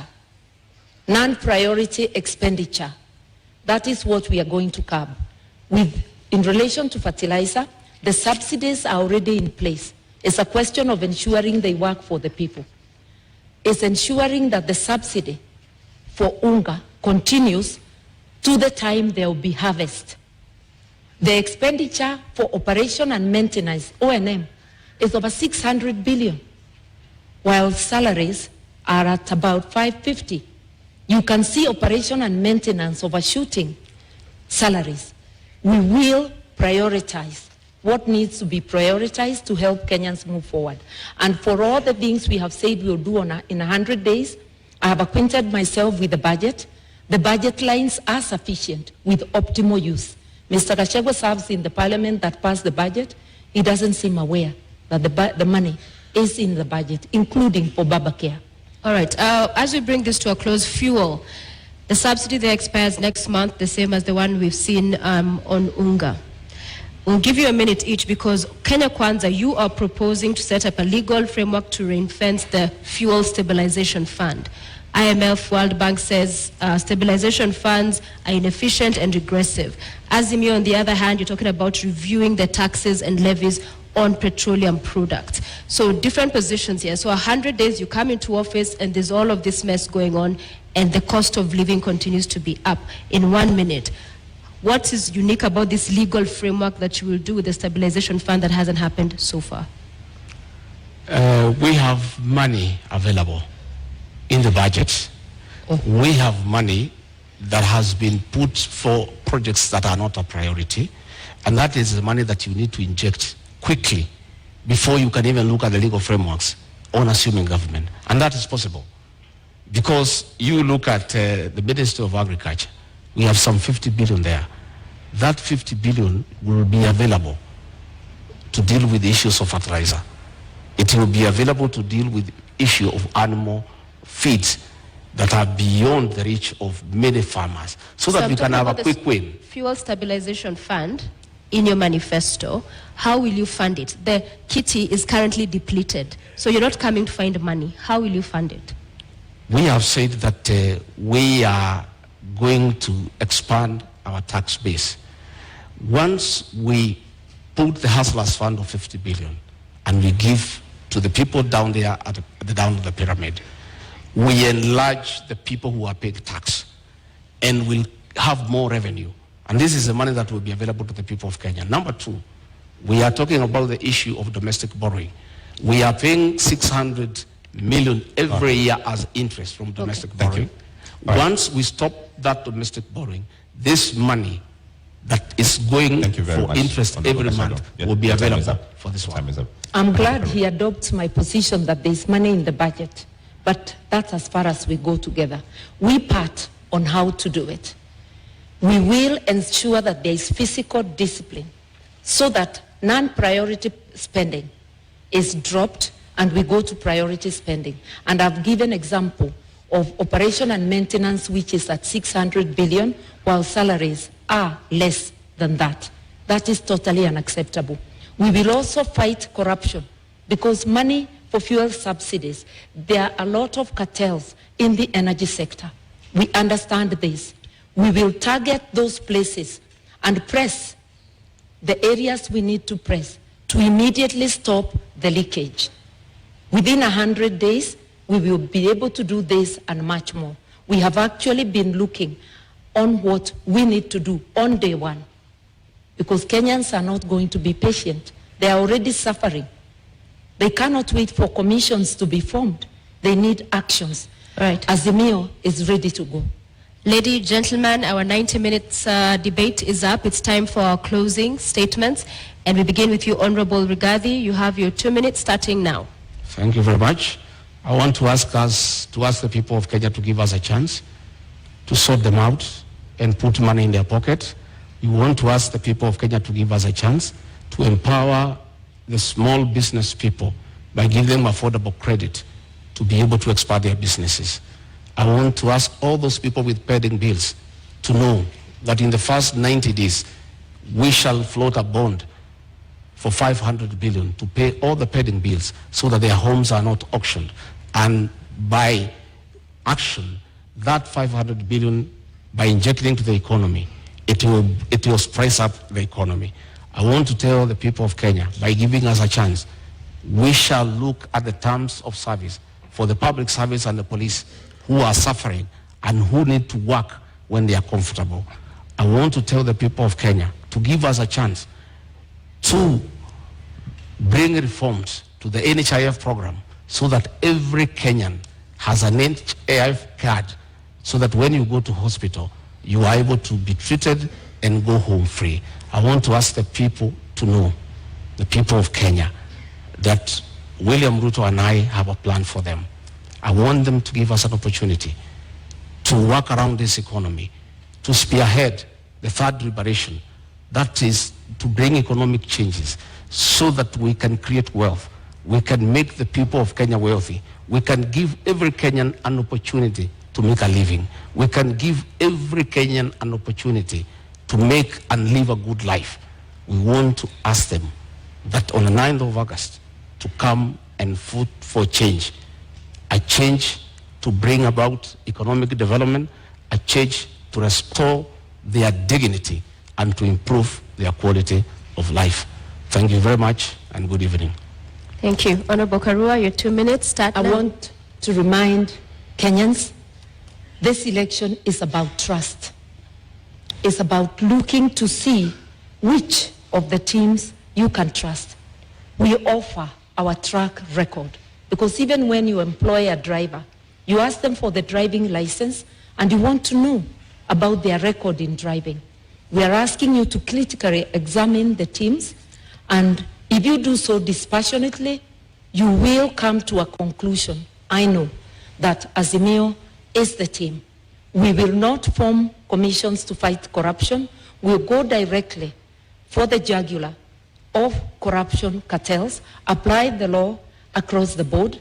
non-priority expenditure. That is what we are going to curb. In relation to fertilizer, the subsidies are already in place. It's a question of ensuring they work for the people. It's ensuring that the subsidy for unga continues to the time there will be harvest. The expenditure for operation and maintenance, O&M, is over 600 billion, while salaries are at about 550. You can see operation and maintenance overshooting salaries. We will prioritize what needs to be prioritized to help Kenyans move forward. And for all the things we have said we'll do in 100 days, I have acquainted myself with the budget. The budget lines are sufficient with optimal use. Mr. Gachagua serves in the parliament that passed the budget. He doesn't seem aware that the money is in the budget, including for Baba Care. All right, as we bring this to a close, fuel, the subsidy there expires next month, the same as the one we've seen on unga. We'll give you a minute each because Kenya Kwanza, you are proposing to set up a legal framework to ring-fence the fuel stabilization fund. IMF, World Bank says stabilization funds are inefficient and regressive. Azimio, on the other hand, you're talking about reviewing the taxes and levies on petroleum products. So different positions here. So 100 days you come into office and there's all of this mess going on and the cost of living continues to be up. In 1 minute, what is unique about this legal framework that you will do with the stabilization fund that hasn't happened so far? We have money available in the budget. We have money that has been put for projects that are not a priority, and that is the money that you need to inject quickly before you can even look at the legal frameworks on assuming government. And that is possible because you look at the Ministry of Agriculture, we have some 50 billion there. That 50 billion will be available to deal with the issues of fertilizer. It will be available to deal with the issue of animal feeds that are beyond the reach of many farmers, so that we can have a quick win. Fuel Stabilization Fund, in your manifesto, how will you fund it? The kitty is currently depleted, so you're not coming to find money. How will you fund it? We have said that we are going to expand our tax base. Once we put the Hustlers Fund of 50 billion and we give to the people down there at the down of the pyramid, we enlarge the people who are paying tax and will have more revenue. And this is the money that will be available to the people of Kenya. Number two, we are talking about the issue of domestic borrowing. We are paying 600 million every year as interest from domestic borrowing. Once we stop that domestic borrowing, this money that is going for interest every month will be available for this one. I'm glad he adopts my position that there's money in the budget, but that's as far as we go together. We part on how to do it. We will ensure that there is fiscal discipline so that non-priority spending is dropped and we go to priority spending. And I've given example of operation and maintenance, which is at 600 billion, while salaries are less than that. That is totally unacceptable. We will also fight corruption because money for fuel subsidies, there are a lot of cartels in the energy sector. We understand this. We will target those places and press the areas we need to press to immediately stop the leakage. Within 100 days, we will be able to do this and much more. We have actually been looking on what we need to do on day one, because Kenyans are not going to be patient. They are already suffering. They cannot wait for commissions to be formed. They need actions. Right. Azimio is ready to go. Ladies, gentlemen, our 90 minutes debate is up. It's time for our closing statements. And we begin with you, Honorable Righathi. You have your 2 minutes starting now. Thank you very much. I want to ask the people of Kenya to give us a chance to sort them out and put money in their pocket. We want to ask the people of Kenya to give us a chance to empower the small business people by giving them affordable credit to be able to expand their businesses. I want to ask all those people with pending bills to know that in the first 90 days, we shall float a bond for 500 billion to pay all the pending bills so that their homes are not auctioned. And by action, that 500 billion, by injecting into the economy, it will spice up the economy. I want to tell the people of Kenya, by giving us a chance, we shall look at the terms of service for the public service and the police who are suffering and who need to work when they are comfortable. I want to tell the people of Kenya to give us a chance to bring reforms to the NHIF program so that every Kenyan has an NHIF card so that when you go to hospital, you are able to be treated and go home free. I want to ask the people to know, the people of Kenya, that William Ruto and I have a plan for them. I want them to give us an opportunity to work around this economy, to spearhead the third liberation, that is to bring economic changes so that we can create wealth. We can make the people of Kenya wealthy. We can give every Kenyan an opportunity to make a living. We can give every Kenyan an opportunity to make and live a good life. We want to ask them that on the 9th of August to come and vote for change. A change to bring about economic development, a change to restore their dignity and to improve their quality of life. Thank you very much and good evening. Thank you. Honorable Karua, your 2 minutes start now. I want to remind Kenyans, this election is about trust. It's about looking to see which of the teams you can trust. We offer our track record, because even when you employ a driver, you ask them for the driving license and you want to know about their record in driving. We are asking you to critically examine the teams, and if you do so dispassionately, you will come to a conclusion. I know that Azimio is the team. We will not form commissions to fight corruption. We'll go directly for the jugular of corruption cartels, apply the law across the board,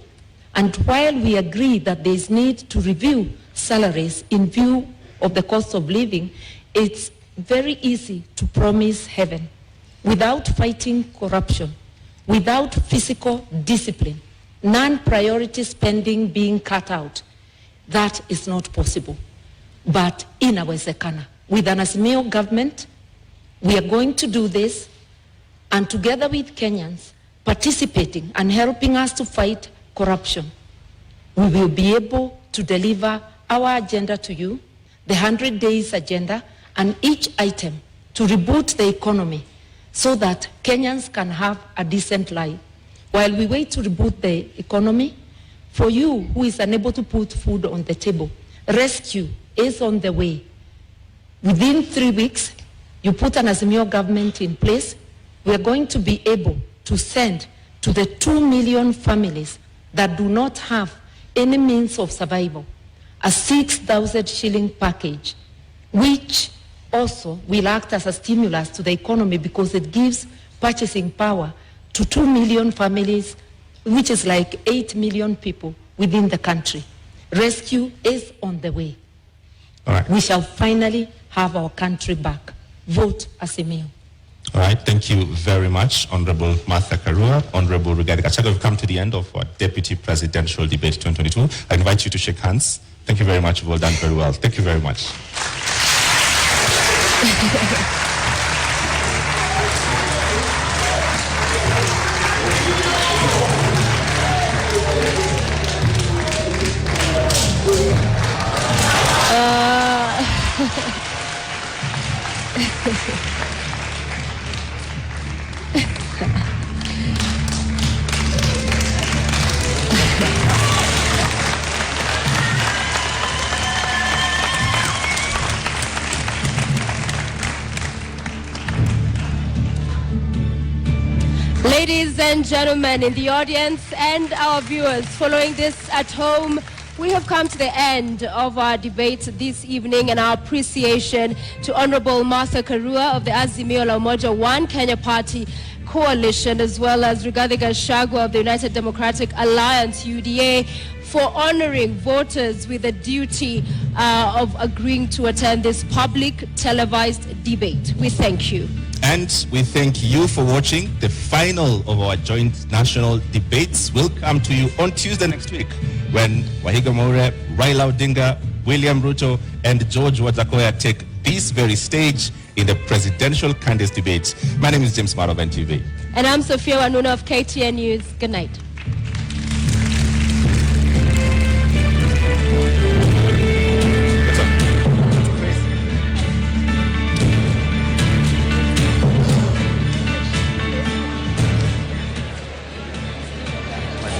and while we agree that there is need to review salaries in view of the cost of living, it's very easy to promise heaven. Without fighting corruption, without physical discipline, non-priority spending being cut out, that is not possible. But in our Zekana, with an Azimio government, we are going to do this, and together with Kenyans participating and helping us to fight corruption, we will be able to deliver our agenda to you, the 100 days agenda, and each item to reboot the economy so that Kenyans can have a decent life. While we wait to reboot the economy, for you who is unable to put food on the table, rescue is on the way. Within 3 weeks, you put an Azimio government in place, we are going to be able to send to the 2 million families that do not have any means of survival a 6,000 shilling package, which also will act as a stimulus to the economy because it gives purchasing power to 2 million families, which is like 8 million people within the country. Rescue is on the way. All right. We shall finally have our country back. Vote Azimio. All right, thank you very much, Honorable Martha Karua, Honorable Righathi Gachagua. We've come to the end of our Deputy Presidential Debate 2022. I invite you to shake hands. Thank you very much. Well done, very well. Thank you very much. Ladies and gentlemen in the audience and our viewers following this at home, we have come to the end of our debate this evening, and our appreciation to Honorable Martha Karua of the Azimio la Umoja One Kenya Party Coalition, as well as Righathi Gachagua of the United Democratic Alliance, UDA, for honoring voters with the duty of agreeing to attend this public televised debate. We thank you. And we thank you for watching. The final of our joint national debates will come to you on Tuesday next week, when Wahiga Maure, Raila Odinga, William Ruto, and George Wajackoyah take this very stage in the presidential candidates debates. My name is James Maro of NTV. And I'm Sophia Wanuna of KTN News. Good night.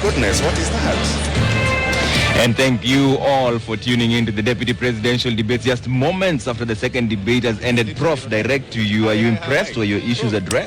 Goodness, what is that? And thank you all for tuning in to the Deputy Presidential Debates just moments after the second debate has ended. Prof, direct to you. Are you impressed? Were your issues addressed?